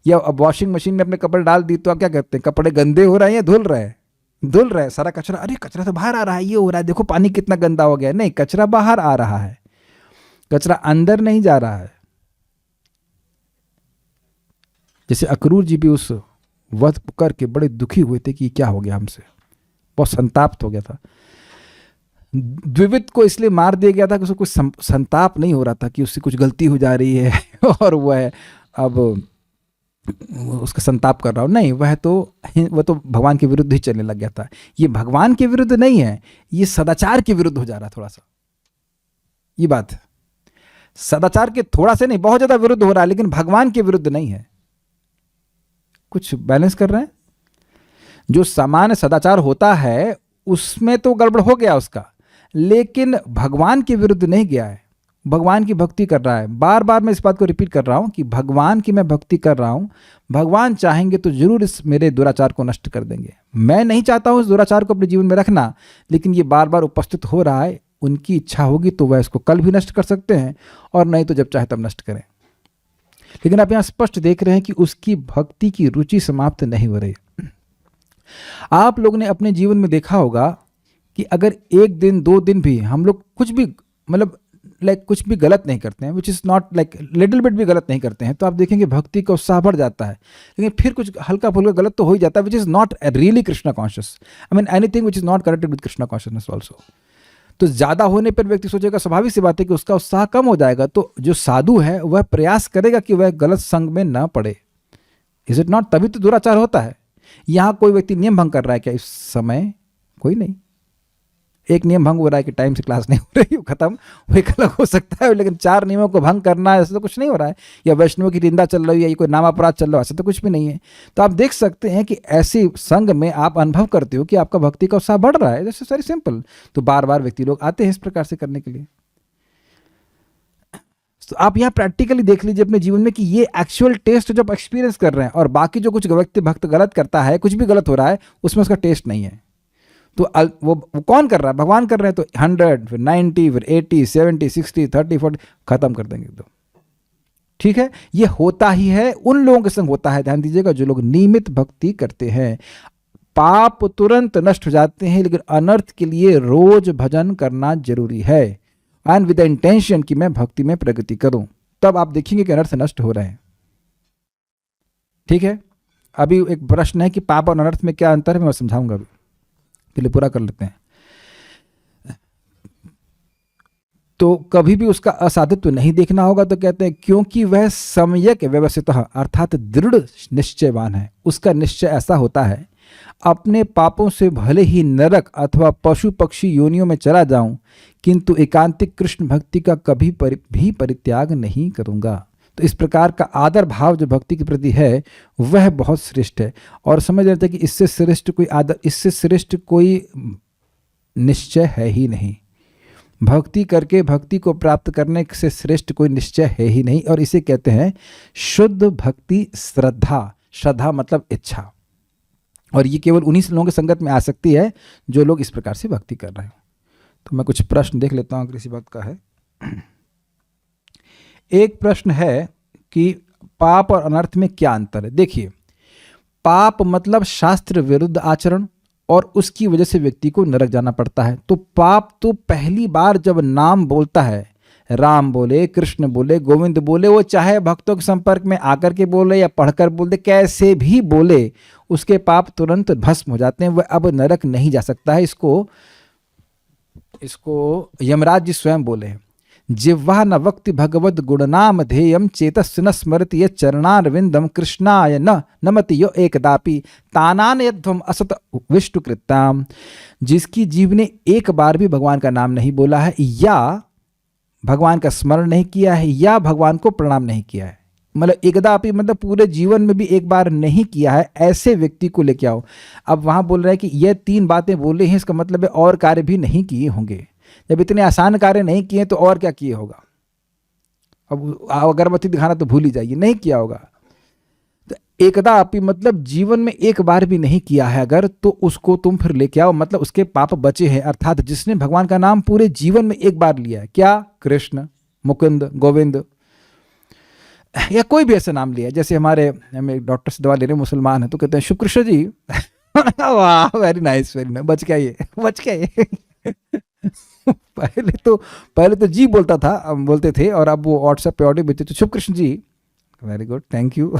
या अब वॉशिंग मशीन में अपने कपड़े डाल दी तो आप क्या कहते हैं, कपड़े गंदे हो रहे हैं या धुल रहे हैं? धुल रहे हैं। सारा कचरा, अरे कचरा तो बाहर आ रहा है, ये हो रहा है, देखो पानी कितना गंदा हो गया। नहीं, कचरा बाहर आ रहा है, कचरा अंदर नहीं जा रहा है। जैसे अक्रूर जी भी उस वध करके बड़े दुखी हुए थे कि क्या हो गया हमसे, बहुत संताप्त हो गया था। द्विविद को इसलिए मार दिया गया था कि उसको कुछ संताप नहीं हो रहा था कि उससे कुछ गलती हो जा रही है और वह अब उसका संताप कर रहा हो। नहीं, वह तो भगवान के विरुद्ध ही चलने लग गया था। ये भगवान के विरुद्ध नहीं है, ये सदाचार के विरुद्ध हो जा रहा है थोड़ा सा। ये बात है, सदाचार के थोड़ा से नहीं, बहुत ज्यादा विरुद्ध हो रहा है, लेकिन भगवान के विरुद्ध नहीं है। कुछ बैलेंस कर रहे हैं। जो सामान्य सदाचार होता है उसमें तो गड़बड़ हो गया उसका, लेकिन भगवान के विरुद्ध नहीं गया है, भगवान की भक्ति कर रहा है। बार बार मैं इस बात को रिपीट कर रहा हूं कि भगवान की मैं भक्ति कर रहा हूं, भगवान चाहेंगे तो जरूर इस मेरे दुराचार को नष्ट कर देंगे। मैं नहीं चाहता हूं इस दुराचार को अपने जीवन में रखना, लेकिन ये बार बार उपस्थित हो रहा है। उनकी इच्छा होगी तो वह इसको कल भी नष्ट कर सकते हैं, और नहीं तो जब चाहे तब नष्ट करें। लेकिन आप यहां स्पष्ट देख रहे हैं कि उसकी भक्ति की रुचि समाप्त नहीं हो रही। आप लोग ने अपने जीवन में देखा होगा कि अगर एक दिन 2 दिन भी हम लोग कुछ भी मतलब कुछ भी गलत नहीं करते हैं, which is not little bit भी गलत नहीं करते हैं, तो आप देखेंगे भक्ति का उत्साह बढ़ जाता है। लेकिन फिर कुछ हल्का फुल्का गलत तो हो ही जाता है, which is not really Krishna conscious. I mean anything which is not connected with Krishna consciousness also. तो ज़्यादा होने पर व्यक्ति सोचेगा, स्वाभाविक सी बात है कि उसका उत्साह कम हो जाएगा। तो जो साधु है वह प्रयास करेगा कि वह गलत संग में न पड़े। Is it not? तभी तो दुराचार होता है। यहाँ कोई व्यक्ति नियम भंग कर रहा है क्या इस समय? कोई नहीं। एक नियम भंग हो रहा है कि टाइम से क्लास नहीं हो रही, खत्म, वो एक अलग हो सकता है, लेकिन 4 नियमों को भंग करना ऐसा तो कुछ नहीं हो रहा है। या वैष्णव की निंदा चल रही है, या कोई नाम अपराध चल रहा है, ऐसा तो कुछ भी नहीं है। तो आप देख सकते हैं कि ऐसे संग में आप अनुभव करते हो कि आपका भक्ति का उत्साह बढ़ रहा है। This is very simple. तो बार बार व्यक्ति लोग आते हैं इस प्रकार से करने के लिए। तो आप यहाँ प्रैक्टिकली देख लीजिए अपने जीवन में कि ये एक्चुअल टेस्ट जब एक्सपीरियंस कर रहे हैं, और बाकी जो कुछ व्यक्ति भक्त गलत करता है, कुछ भी गलत हो रहा है, उसमें उसका टेस्ट नहीं है। तो वो कौन कर रहा है? भगवान कर रहे हैं। तो 100 फिर 90 फिर 80 70 60 30 40 खत्म कर देंगे एकदम। ठीक है, ये होता ही है, उन लोगों के संग होता है। ध्यान दीजिएगा, जो लोग नियमित भक्ति करते हैं। पाप तुरंत नष्ट हो जाते हैं, लेकिन अनर्थ के लिए रोज भजन करना जरूरी है, एंड विद द इंटेंशन कि मैं भक्ति में प्रगति करूं। तब आप देखेंगे कि अनर्थ नष्ट हो रहे हैं। ठीक है, अभी एक प्रश्न है कि पाप और अनर्थ में क्या अंतर है, मैं समझाऊंगा। अभी पहले पूरा कर लेते हैं। तो कभी भी उसका असाधुत्व नहीं देखना होगा। तो कहते हैं क्योंकि वह सम्यक व्यवस्थित अर्थात दृढ़ निश्चयवान है। उसका निश्चय ऐसा होता है, अपने पापों से भले ही नरक अथवा पशु पक्षी योनियों में चला जाऊं, किंतु एकांतिक कृष्ण भक्ति का कभी भी परित्याग नहीं करूंगा। तो इस प्रकार का आदर भाव जो भक्ति के प्रति है वह बहुत श्रेष्ठ है। और समझ लेते हैं कि इससे श्रेष्ठ कोई आदर, इससे श्रेष्ठ कोई निश्चय है ही नहीं। भक्ति करके भक्ति को प्राप्त करने से श्रेष्ठ कोई निश्चय है ही नहीं। और इसे कहते हैं शुद्ध भक्ति श्रद्धा। श्रद्धा मतलब इच्छा। और ये केवल उन्हीं लोगों की संगत में आ सकती है जो लोग इस प्रकार से भक्ति कर रहे हैं। तो मैं कुछ प्रश्न देख लेता हूँ अगर इसी बात का है। एक प्रश्न है कि पाप और अनर्थ में क्या अंतर है। देखिए, पाप मतलब शास्त्र विरुद्ध आचरण, और उसकी वजह से व्यक्ति को नरक जाना पड़ता है। तो पाप तो पहली बार जब नाम बोलता है, राम बोले, कृष्ण बोले, गोविंद बोले, वो चाहे भक्तों के संपर्क में आकर के बोले या पढ़कर बोल दे, कैसे भी बोले, उसके पाप तुरंत भस्म हो जाते हैं। वह अब नरक नहीं जा सकता है। इसको यमराज जी स्वयं बोले हैं, जिह्वा न वक्ति भगवद गुणनाम ध्येयम चेतस् न स्मरति यत् चरणारविंदम कृष्णाय न नमति यो एकदापि तानान यध्वम असत विष्णुकृताम। जिसकी जीव ने एक बार भी भगवान का नाम नहीं बोला है, या भगवान का स्मरण नहीं किया है, या भगवान को प्रणाम नहीं किया है, मतलब एकदा अपि मतलब पूरे जीवन में भी एक बार नहीं किया है, ऐसे व्यक्ति को लेके आओ। अब वहाँ बोल रहा है कि ये 3 बातें बोले हैं, इसका मतलब है और कार्य भी नहीं किए होंगे। जब इतने आसान कार्य नहीं किए तो और क्या किए होगा। अब अगरबत्ती दिखाना तो भूल ही जाइए, नहीं किया होगा। तो एकदा अपि मतलब जीवन में एक बार भी नहीं किया है अगर, तो उसको तुम फिर लेके आओ, मतलब उसके पाप बचे हैं। अर्थात जिसने भगवान का नाम पूरे जीवन में एक बार लिया है, क्या कृष्ण, मुकुंद, गोविंद, या कोई भी ऐसा नाम लिया, जैसे हमारे हमें डॉक्टर से दवा ले रहे मुसलमान है तो कहते हैं शुभ कृष्ण जी। वाह, वेरी नाइस, वेरी नाइस, बच गया ये, बच गया ये। पहले तो जी बोलता था, बोलते थे, और अब वो व्हाट्सएप पे ऑडियो भेजते तो शुभ Krishna ji, very good, thank you.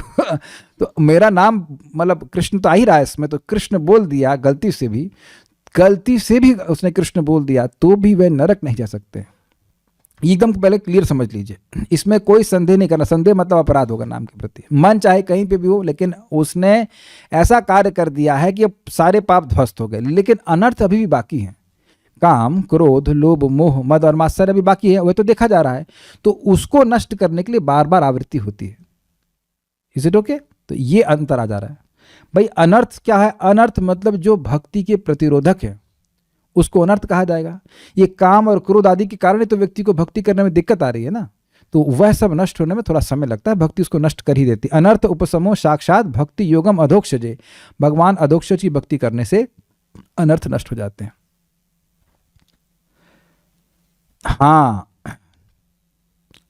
तो मेरा नाम मतलब कृष्ण तो आ ही रहा है इसमें, तो कृष्ण बोल दिया गलती से भी उसने कृष्ण बोल दिया तो भी वह नरक नहीं जा सकते। एकदम पहले क्लियर समझ लीजिए, इसमें कोई संदेह नहीं करना। संदेह मतलब अपराध होगा नाम के प्रति, मन चाहे कहीं पे भी हो, लेकिन उसने ऐसा कार्य कर दिया है कि अब सारे पाप ध्वस्त हो गए, लेकिन अनर्थ अभी भी बाकी हैं। काम, क्रोध, लोभ, मोह, मद और मात्सर्य अभी बाकी है, वह तो देखा जा रहा है। तो उसको नष्ट करने के लिए बार बार आवृत्ति होती है। Is it okay? तो ये अंतर आ जा रहा है भाई। अनर्थ क्या है? अनर्थ मतलब जो भक्ति के प्रतिरोधक है उसको अनर्थ कहा जाएगा। ये काम और क्रोध आदि के कारण तो व्यक्ति को भक्ति करने में दिक्कत आ रही है ना, तो वह सब नष्ट होने में थोड़ा समय लगता है, भक्ति उसको नष्ट कर ही देती। अनर्थ उपशमो साक्षात भक्ति योगम अधोक्षजे, भगवान अधोक्षज की भक्ति करने से अनर्थ नष्ट हो जाते हैं। हाँ,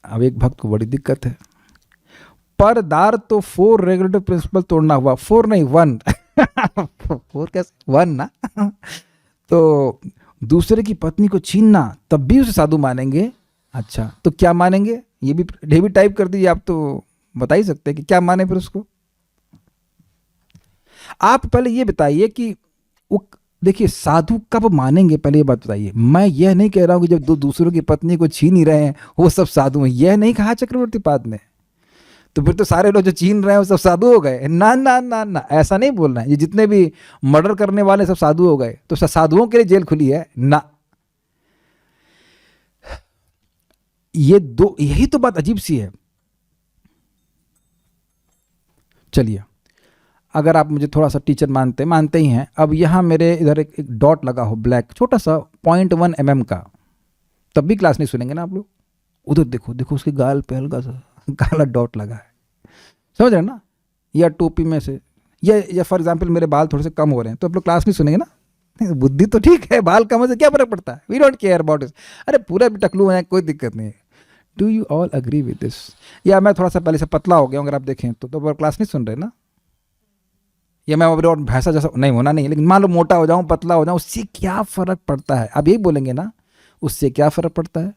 अब एक भक्त को बड़ी दिक्कत है, पर दार तो 4 रेगुलेटरी प्रिंसिपल तोड़ना हुआ, 4 नहीं 1। 4 कैसे? 1 ना। तो दूसरे की पत्नी को छीनना, तब भी उसे साधु मानेंगे? अच्छा, तो क्या मानेंगे? ये भी टाइप कर दीजिए, आप तो बता ही सकते हैं कि क्या माने फिर उसको। आप पहले ये बताइए कि वो, देखिए साधु कब मानेंगे, पहले ये बात बताइए। मैं यह नहीं कह रहा हूं कि जब दूसरों की पत्नी को छीन ही रहे हैं वो सब साधु हैं, यह नहीं कहा चक्रवर्ती पाद ने। तो फिर तो सारे लोग जो छीन रहे हैं वो सब साधु हो गए? ना ना ना ना, ऐसा नहीं बोलना है। ये जितने भी मर्डर करने वाले सब साधु हो गए, तो साधुओं के लिए जेल खुली है ना। यही तो बात अजीब सी है। चलिए, अगर आप मुझे थोड़ा सा टीचर मानते ही हैं, अब यहाँ मेरे इधर एक डॉट लगा हो ब्लैक, छोटा सा 0.1 mm का, तब भी क्लास नहीं सुनेंगे ना आप लोग। उधर देखो, देखो उसके गाल पे हल्का सा काला डॉट लगा है, समझ रहे ना? या टोपी में से, या फॉर एग्जाम्पल मेरे बाल थोड़े से कम हो रहे हैं, तो आप लोग क्लास नहीं सुनेंगे ना। बुद्धि तो ठीक है, बाल कम से क्या फर्क पड़ता है, we don't care about it. अरे पूरा भी टकलू है, कोई दिक्कत नहीं है। Do you all agree with this? या मैं थोड़ा सा पहले से पतला हो गया हूँ, अगर आप देखें तो क्लास नहीं सुन रहे ना। या मैं और भैंसा जैसा नहीं होना नहीं, लेकिन मान लो मोटा हो जाऊँ, पतला हो जाऊँ, उससे क्या फ़र्क पड़ता है? आप यही बोलेंगे ना, उससे क्या फ़र्क पड़ता है?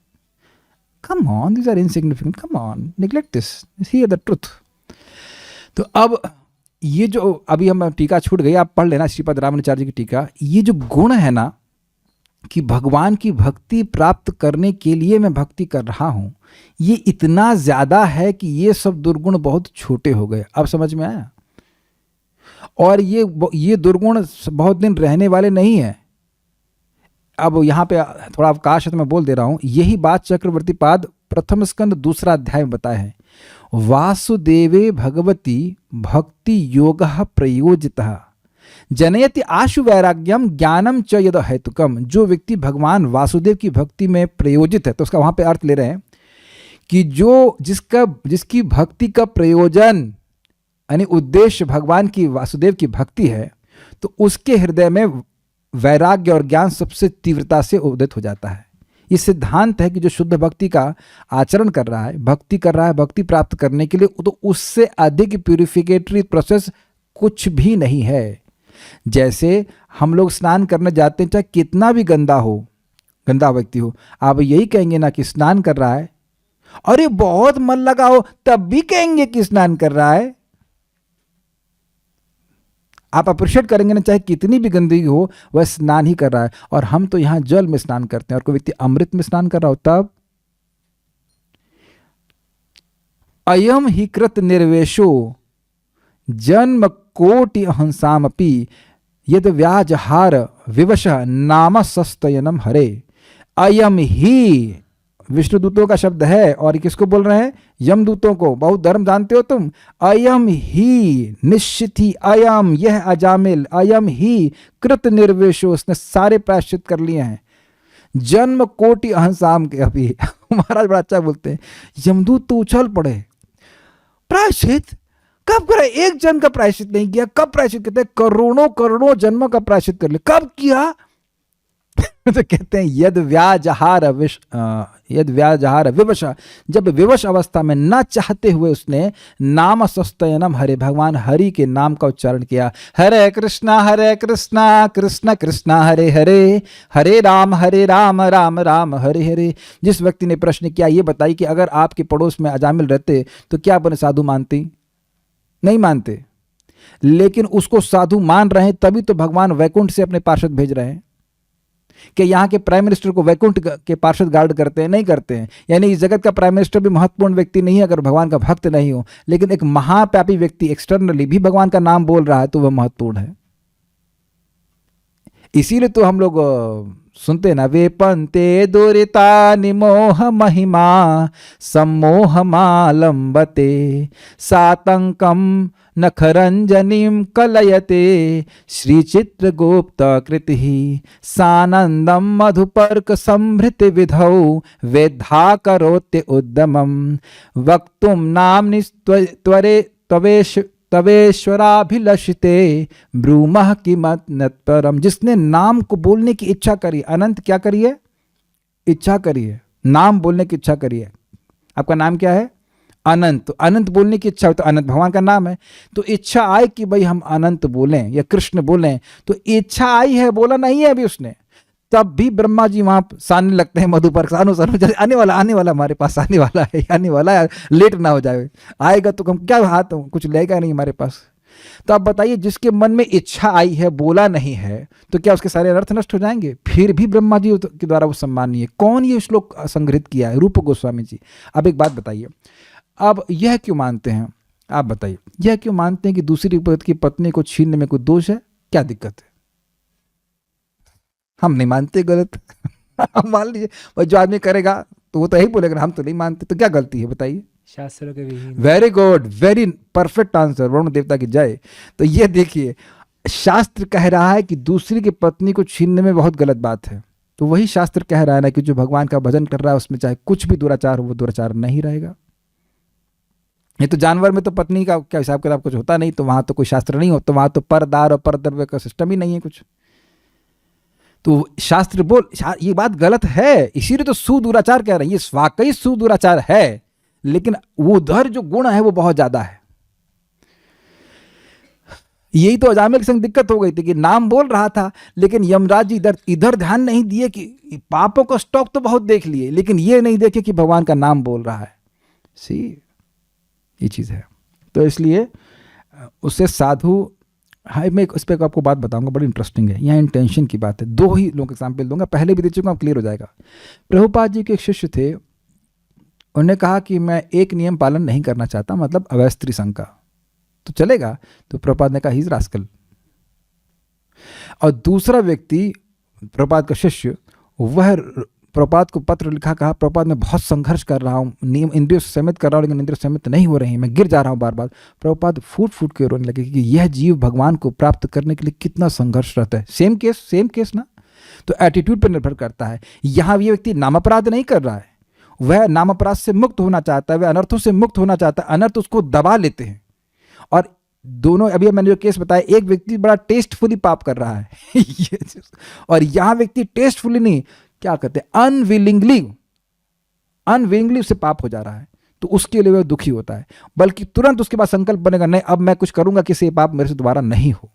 Come on, these are insignificant, come on, neglect this, hear the truth. तो अब ये जो अभी हम टीका छूट गई, आप पढ़ लेना श्रीपद रामानुचार्य जी की टीका। ये जो गुण है ना कि भगवान की भक्ति प्राप्त करने के लिए मैं भक्ति कर रहा हूँ, ये इतना ज़्यादा है कि ये सब दुर्गुण बहुत छोटे हो गए। अब समझ में आया? और ये दुर्गुण बहुत दिन रहने वाले नहीं है। अब यहाँ पे थोड़ा अवकाश है तो मैं बोल दे रहा हूँ, यही बात चक्रवर्ती पाद प्रथम स्कंद 2 अध्याय में बताए हैं। वासुदेवे भगवती भक्ति योग प्रयोजितः जनयति आशु वैराग्यम ज्ञानम च यद हेतुकम। जो व्यक्ति भगवान वासुदेव की भक्ति में प्रयोजित है, तो उसका वहाँ पे अर्थ ले रहे हैं कि जिसकी भक्ति का प्रयोजन यानी उद्देश्य भगवान की वासुदेव की भक्ति है, तो उसके हृदय में वैराग्य और ज्ञान सबसे तीव्रता से उदित हो जाता है। ये सिद्धांत है कि जो शुद्ध भक्ति का आचरण कर रहा है, भक्ति प्राप्त करने के लिए, तो उससे अधिक प्यूरिफिकेटरी प्रोसेस कुछ भी नहीं है। जैसे हम लोग स्नान करने जाते हैं, चाहे कितना भी गंदा व्यक्ति हो, आप यही कहेंगे ना कि स्नान कर रहा है, और ये बहुत मन लगा हो तब भी कहेंगे कि स्नान कर रहा है। आप अप्रिशिएट करेंगे ना, चाहे कितनी भी गंदगी हो, वह स्नान ही कर रहा है। और हम तो यहां जल में स्नान करते हैं, और कोई व्यक्ति अमृत में स्नान कर रहा हो तब। अयम ही कृत निर्वेशो जन्म कोटि अहंसामपि यद व्याजहार विवश नाम सस्तयनम हरे। अयम ही विष्णुदूतों का शब्द है। और ये किसको बोल रहे हैं? यमदूतों को। बहुत धर्म जानते हो तुम। अयम ही निश्चित ही, अयम यह अजामिल, अयम ही कृत निर्वेशो, उसने सारे प्रायश्चित कर लिए हैं। जन्म कोटि अहंसाम के। अभी महाराज बड़ा अच्छा बोलते हैं, यमदूत तो उछल पड़े। प्रायश्चित कब करे? एक जन्म का प्रायश्चित नहीं किया, कब प्रायश्चित करते हैं? करोड़ों करोड़ों जन्मों का प्रायश्चित कर ले। कब किया? तो कहते हैं यद व्याजहार विवशा, जब विवश अवस्था में न चाहते हुए उसने नाम सस्तयनम हरे, भगवान हरि के नाम का उच्चारण किया। हरे कृष्णा कृष्ण कृष्णा हरे हरे, हरे राम राम राम हरे हरे। जिस व्यक्ति ने प्रश्न किया, ये बताइए कि अगर आपके पड़ोस में अजामिल रहते तो क्या अपने साधु मानती? नहीं मानते। लेकिन उसको साधु मान रहे हैं, तभी तो भगवान वैकुंठ से अपने पार्षद भेज रहे हैं। कि यहाँ के प्राइम मिनिस्टर को वैकुंठ के पार्षद गार्ड करते हैं? नहीं करते हैं। यानी इस जगत का प्राइम मिनिस्टर भी महत्वपूर्ण व्यक्ति नहीं है अगर भगवान का भक्त नहीं हो। लेकिन एक महापापी व्यक्ति एक्सटर्नली भी भगवान का नाम बोल रहा है तो वह महत्वपूर्ण है। इसीलिए तो हम लोग सुनते हैं ना, वे पंते दुरिता निमोह महिमा सम्मोह मालंबते सातंकम नखरंजनीम कलयते श्री चित्रगुप्त कृति सानंदम मधुपर्क संभृत विधौ वेद्धा करोत्य उद्यमम वक्तुम नाम त्वरे तवेश्वराभिलषिते ब्रूमः किमत नत्परम। जिसने नाम को बोलने की इच्छा करी, अनंत क्या करिए? इच्छा करिए, नाम बोलने की इच्छा करिए। आपका नाम क्या है? अनंत। तो अनंत बोलने की इच्छा हो तो अनंत भगवान का नाम है। तो इच्छा आई कि भाई हम अनंत बोलें या कृष्ण बोलें, तो इच्छा आई है, बोला नहीं है अभी उसने, तब भी ब्रह्मा जी वहां सामने लगते हैं मधुपर्क, आने वाला हमारे पास आने वाला है, लेट ना हो जाए, आएगा तो हम क्या हाथ कुछ लेगा नहीं हमारे पास। तो आप बताइए, जिसके मन में इच्छा आई है, बोला नहीं है, तो क्या उसके सारे अनर्थ नष्ट हो जाएंगे? फिर भी ब्रह्मा जी के द्वारा वो सम्मानीय। कौन ये श्लोक संग्रहित किया है? रूप गोस्वामी जी। अब एक बात बताइए, अब यह क्यों मानते हैं? आप बताइए, यह क्यों मानते हैं कि दूसरी की पत्नी को छीनने में कोई दोष है? क्या दिक्कत है? हम नहीं मानते, गलत। हम मान लीजिए जो आदमी करेगा तो वो तो यही बोलेगा, हम तो नहीं मानते, तो क्या गलती है बताइए?
शास्त्रों के विहीन।
Very good, very perfect answer, Varun देवता की जय। तो ये देखिए, शास्त्र कह रहा है कि दूसरी की पत्नी को छीनने में बहुत गलत बात है, तो वही शास्त्र कह रहा है ना कि जो भगवान का भजन कर रहा है उसमें चाहे कुछ भी दुराचार हो, वो दुराचार नहीं रहेगा। ये तो जानवर में तो पत्नी का क्या हिसाब किताब कुछ होता नहीं, तो वहां तो कोई शास्त्र नहीं हो, तो वहां तो परदार और परद्रव्य का सिस्टम ही नहीं है कुछ। तो शास्त्र ये बात गलत है, इसीलिए तो सुदुराचार कह रहे हैं। ये वाकई सुदुराचार है, लेकिन वो उधर जो गुण है वो बहुत ज्यादा है। यही तो अजामिल के संग दिक्कत हो गई थी कि नाम बोल रहा था, लेकिन यमराज जी इधर ध्यान नहीं दिए कि पापों का स्टॉक तो बहुत देख लिए, लेकिन ये नहीं देखे कि भगवान का नाम बोल रहा है। सी ये चीज है। तो इसलिए उससे साधु, हाँ मैं इस पर आपको बात बताऊंगा, बड़ी इंटरेस्टिंग है। यहाँ इंटेंशन की बात है। दो ही लोग एग्जाम्पल दूंगा, पहले भी दे चुका हूं, क्लियर हो जाएगा। प्रभुपाद जी के एक शिष्य थे, उन्होंने कहा कि मैं एक नियम पालन नहीं करना चाहता, मतलब अवैध स्त्री संग का, तो चलेगा? तो प्रभुपाद ने कहा ही इज रास्कल। और दूसरा व्यक्ति, प्रभुपाद का शिष्य, वह प्रभुपाद को पत्र लिखा, कहा प्रभुपाद मैं बहुत संघर्ष कर रहा हूँ, नियम इंद्रियों से सम्मित कर रहा हूँ, लेकिन इंद्रियों सम्मित नहीं हो रही हैं, मैं गिर जा रहा हूँ बार बार। प्रभुपाद फूट फूट के रोने लगे कि यह जीव भगवान को प्राप्त करने के लिए कितना संघर्ष रहता है। सेम केस ना। तो एटीट्यूड पर निर्भर करता है। यहाँ ये व्यक्ति नाम अपराध नहीं कर रहा है, वह नाम अपराध से मुक्त होना चाहता है, वह अनर्थों से मुक्त होना चाहता है, अनर्थ उसको दबा लेते हैं। और दोनों, अभी मैंने जो केस बताया, एक व्यक्ति बड़ा टेस्टफुली पाप कर रहा है और यहाँ व्यक्ति टेस्टफुली नहीं, क्या कहते हैं, अनविलिंगली उससे पाप हो जा रहा है, तो उसके लिए वह दुखी होता है, बल्कि तुरंत उसके बाद संकल्प बनेगा, नहीं अब मैं कुछ करूंगा कि ये पाप मेरे से दोबारा नहीं हो।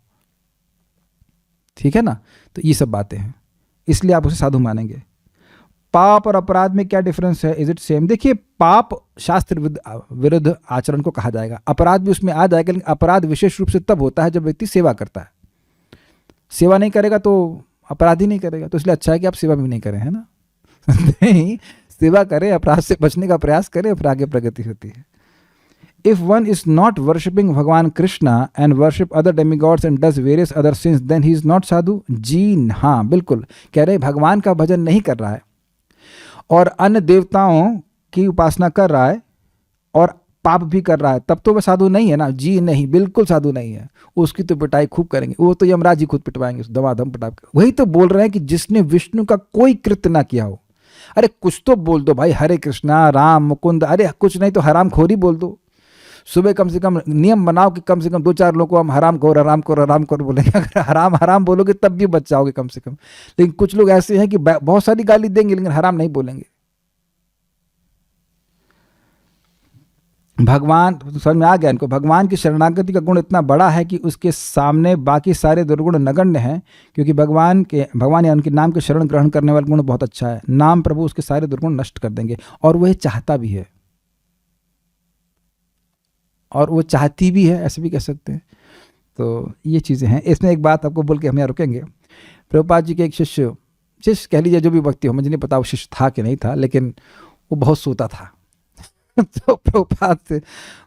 ठीक है ना? तो ये सब बातें हैं, इसलिए आप उसे साधु मानेंगे। पाप और अपराध में क्या डिफरेंस है? Is it same? देखिए, पाप शास्त्र विरुद्ध आचरण को कहा जाएगा, अपराध भी उसमें आ जाएगा, लेकिन अपराध विशेष रूप से तब होता है जब व्यक्ति सेवा करता है। सेवा नहीं करेगा तो अपराध ही नहीं करेगा, तो इसलिए अच्छा है कि आप सेवा भी नहीं करें, है ना? नहीं, सेवा करें, अपराध से बचने का प्रयास करें, फिर आगे प्रगति होती है। If one is not worshipping Bhagwan Krishna and worship other demigods and does various other sins, then he is not sadhu. जी हाँ, बिल्कुल कह रहे, भगवान का भजन नहीं कर रहा है और अन्य देवताओं की उपासना कर रहा है और पाप भी कर रहा है, तब तो वह साधु नहीं है ना जी, नहीं, बिल्कुल साधु नहीं है। उसकी तो पिटाई खूब करेंगे, वो तो यमराज जी खुद पिटवाएंगे दमादम पिटा के। वही तो बोल रहे हैं कि जिसने विष्णु का कोई कृत्य ना किया हो, अरे कुछ तो बोल दो भाई, हरे कृष्णा राम मुकुंद, अरे कुछ नहीं तो हराम खोरी बोल दो। सुबह कम से कम नियम बनाओ कि कम से कम 2-4 लोगों को हम हराम खोर बोलेंगे। अगर हराम हराम बोलोगे तब भी बच जाओगे कम से कम। लेकिन कुछ लोग ऐसे हैं कि बहुत सारी गाली देंगे लेकिन हराम नहीं बोलेंगे। भगवान, समझ में आ गया इनको, भगवान की शरणागति का गुण इतना बड़ा है कि उसके सामने बाकी सारे दुर्गुण नगण्य हैं, क्योंकि भगवान या उनके नाम के शरण ग्रहण करने वाला गुण बहुत अच्छा है। नाम प्रभु उसके सारे दुर्गुण नष्ट कर देंगे, और वह चाहता भी है, और वो चाहती भी है, ऐसे भी कह सकते हैं। तो ये चीज़ें हैं। इसमें एक बात आपको बोल के हम यहाँ रुकेंगे। प्रभुपाद जी के एक शिष्य कह लीजिए, जो भी व्यक्ति हो, मुझे नहीं पता वो शिष्य था कि नहीं था, लेकिन वो बहुत सोता था। तो प्रभुपाद से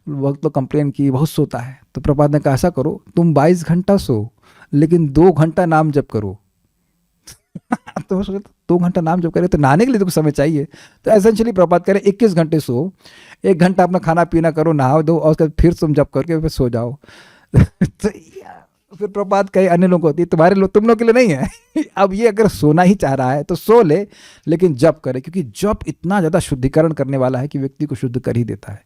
वक्त तो कंप्लेन की बहुत सोता है। तो प्रभुपाद ने कहा, ऐसा करो तुम 22 घंटा सो लेकिन 2 घंटा नाम जप करो। तो मैं सोचा 2 घंटा नाम जप करे तो नहाने के लिए तो कुछ समय चाहिए। तो एसेंशियली प्रभुपाद कह रहे 21 घंटे सो, 1 घंटा अपना खाना पीना करो, नहाओ दो, और उसके बाद फिर तुम जप करके फिर सो जाओ। तो फिर प्रभुपाद कहे अन्य लोगों को होती है, तुम्हारे लोग, तुम लोग के लिए नहीं है। अब ये अगर सोना ही चाह रहा है तो सो ले, लेकिन जप करे, क्योंकि जप इतना ज़्यादा शुद्धिकरण करने वाला है कि व्यक्ति को शुद्ध कर ही देता है।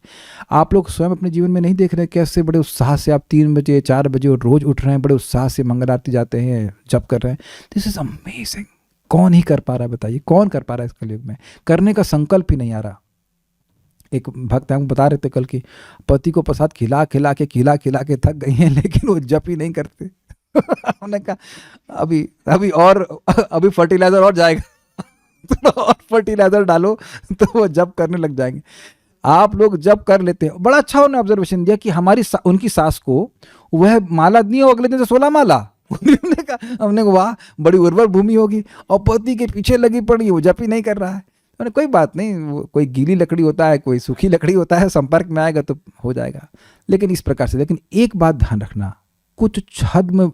आप लोग स्वयं अपने जीवन में नहीं देख रहे कैसे बड़े उत्साह से आप 3 बजे 4 बजे रोज उठ रहे हैं, बड़े उत्साह से मंगल आरती जाते हैं, जप कर रहे हैं। This is amazing. कौन ही कर पा रहा है बताइए, कौन कर पा रहा है इस कलयुग में? करने का संकल्प ही नहीं आ रहा। एक भक्त हम बता रहे थे कल की, पति को प्रसाद खिला खिला के थक गई हैं, लेकिन वो जप ही नहीं करते। हमने कहा अभी फर्टिलाइजर और जाएगा। तो और फर्टिलाइजर डालो तो वो जप करने लग जाएंगे। आप लोग जप कर लेते हैं। बड़ा अच्छा उन्होंने ऑब्जर्वेशन दिया कि उनकी सास को वह माला नहीं हो, अगले दिन से 16 माला। हमने कहा वाह, बड़ी उर्वर भूमि होगी, और पति के पीछे लगी पड़ी, वो जप ही नहीं कर रहा है। मैंने कोई बात नहीं, वो कोई गीली लकड़ी होता है, कोई सूखी लकड़ी होता है, संपर्क में आएगा तो हो जाएगा। लेकिन इस प्रकार से, लेकिन एक बात ध्यान रखना, कुछ छद में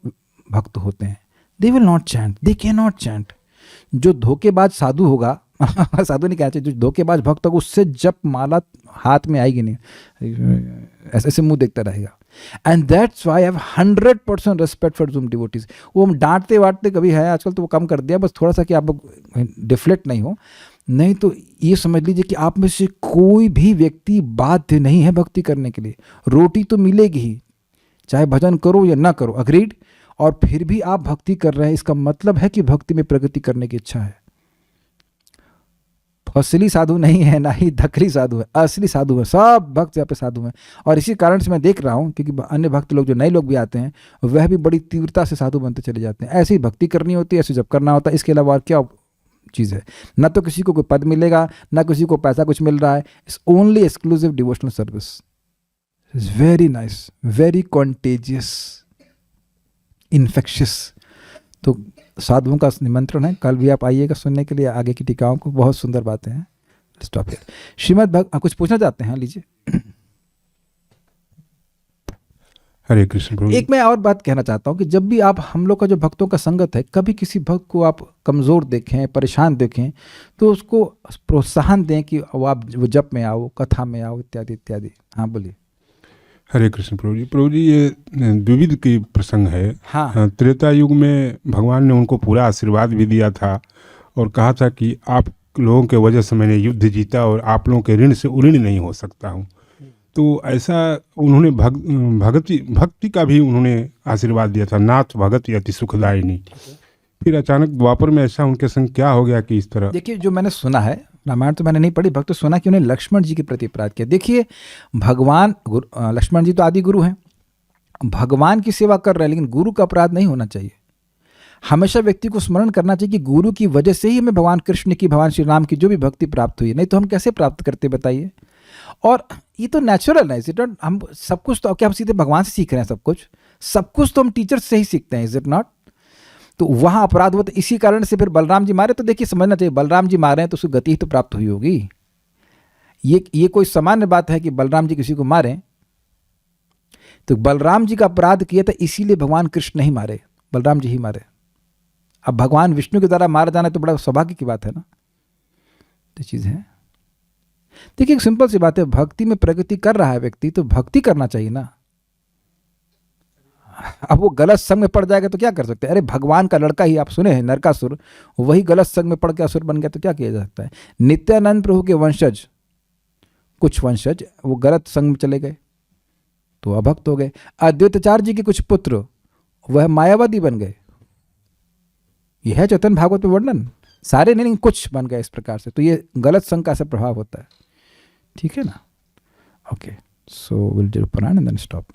भक्त होते हैं, they will not chant, they can not chant. जो धोखेबाज साधु होगा, साधु नहीं कहना चाहिए, जो धोखेबाज भक्त होगा उससे जप माला हाथ में आएगी नहीं, ऐसे ऐसे मुंह देखता रहेगा। And that's why I have 100% respect for zoom devotees. वो हम डांटते वाटते कभी है, आजकल तो वो कम कर दिया, बस थोड़ा सा कि आप लोग डिफ्लेक्ट नहीं हो। नहीं तो ये समझ लीजिए कि आप में से कोई भी व्यक्ति बाध्य नहीं है भक्ति करने के लिए। रोटी तो मिलेगी ही, चाहे भजन करो या ना करो, अग्रीड। और फिर भी आप भक्ति कर रहे हैं, इसका मतलब है कि भक्ति में प्रगति करने की इच्छा है। असली साधु नहीं है, ना ही धकली साधु है, असली साधु है। सब भक्त यहाँ पे साधु हैं। और इसी कारण से मैं देख रहा हूँ, क्योंकि अन्य भक्त लोग, जो नए लोग भी आते हैं, वह भी बड़ी तीव्रता से साधु बनते चले जाते हैं। ऐसी भक्ति करनी होती है, ऐसे जब करना होता है, इसके अलावा और क्या चीज़ है? ना तो किसी को कोई पद मिलेगा, ना किसी को पैसा कुछ मिल रहा है। It's only exclusive devotional service. It's very nice, very contagious, infectious. तो साधुओं का निमंत्रण है, कल भी आप आइएगा सुनने के लिए आगे की टीकाओं को, बहुत सुंदर बातें हैं। Stop here. श्रीमद् भक्त कुछ पूछना चाहते हैं? लीजिए।
हरे कृष्ण प्रभु।
एक मैं और बात कहना चाहता हूँ कि जब भी आप, हम लोग का जो भक्तों का संगत है, कभी किसी भक्त को आप कमज़ोर देखें, परेशान देखें, तो उसको प्रोत्साहन दें कि वो जप में आओ, कथा में आओ, इत्यादि इत्यादि। हाँ बोलिए।
हरे कृष्ण प्रभु जी। प्रभु जी, ये द्विविध की प्रसंग है।
हाँ।
त्रेता युग में भगवान ने उनको पूरा आशीर्वाद भी दिया था और कहा था कि आप लोगों के वजह से मैंने युद्ध जीता और आप लोगों के ऋण से उऋण नहीं हो सकता हूँ। तो ऐसा उन्होंने भक्ति का भी उन्होंने आशीर्वाद दिया था, नाथ भगति अति सुखदायिनी। फिर अचानक द्वापर में ऐसा उनके संग क्या हो गया कि इस तरह?
देखिए, जो मैंने सुना है, रामायण तो मैंने नहीं पढ़ी, भक्त तो सुना कि उन्हें लक्ष्मण जी के प्रति अपराध किया। देखिए, भगवान लक्ष्मण जी तो आदि गुरु हैं, भगवान की सेवा कर रहे हैं, लेकिन गुरु का अपराध नहीं होना चाहिए। हमेशा व्यक्ति को स्मरण करना चाहिए कि गुरु की वजह से ही हमें भगवान कृष्ण की, भगवान श्री राम की जो भी भक्ति प्राप्त हुई है, नहीं तो हम कैसे प्राप्त करते बताइए। और ये तो नेचुरल है, इज इट नॉट? हम सब कुछ तो क्या हम सीधे भगवान से सीख रहे हैं? सब कुछ तो हम टीचर से ही सीखते हैं, इज इट नॉट? तो वहाँ अपराध हुआ, तो इसी कारण से फिर बलराम जी मारे। तो देखिए, समझना चाहिए, बलराम जी मारे हैं तो उसको गति ही तो प्राप्त हुई होगी। ये कोई सामान्य बात है कि बलराम जी किसी को मारें? तो बलराम जी का अपराध किया था, इसीलिए भगवान कृष्ण नहीं मारे, बलराम जी ही मारे। अब भगवान विष्णु के द्वारा मारा जाना तो बड़ा सौभाग्य की बात है ना। तो चीज़ है। देखिए एक सिंपल सी बात है, भक्ति में प्रगति कर रहा है व्यक्ति तो भक्ति करना चाहिए ना। अब वो गलत संग में पड़ जाएगा तो क्या कर सकते हैं? अरे भगवान का लड़का ही आप सुने हैं नरकासुर, वही गलत संग में पड़ के असुर बन गया तो क्या किया जा सकता है? नित्यानंद प्रभु के वंशज, कुछ वंशज वो गलत संग में चले गए तो अभक्त हो गए। अद्वैताचार्य जी के कुछ पुत्र वह मायावादी बन गए। यह है चैतन्य भागवत में वर्णन, सारे नहीं कुछ बन गए इस प्रकार से। तो ये गलत संग का ऐसा प्रभाव होता है, ठीक है ना। Okay, so will do Purana and then stop.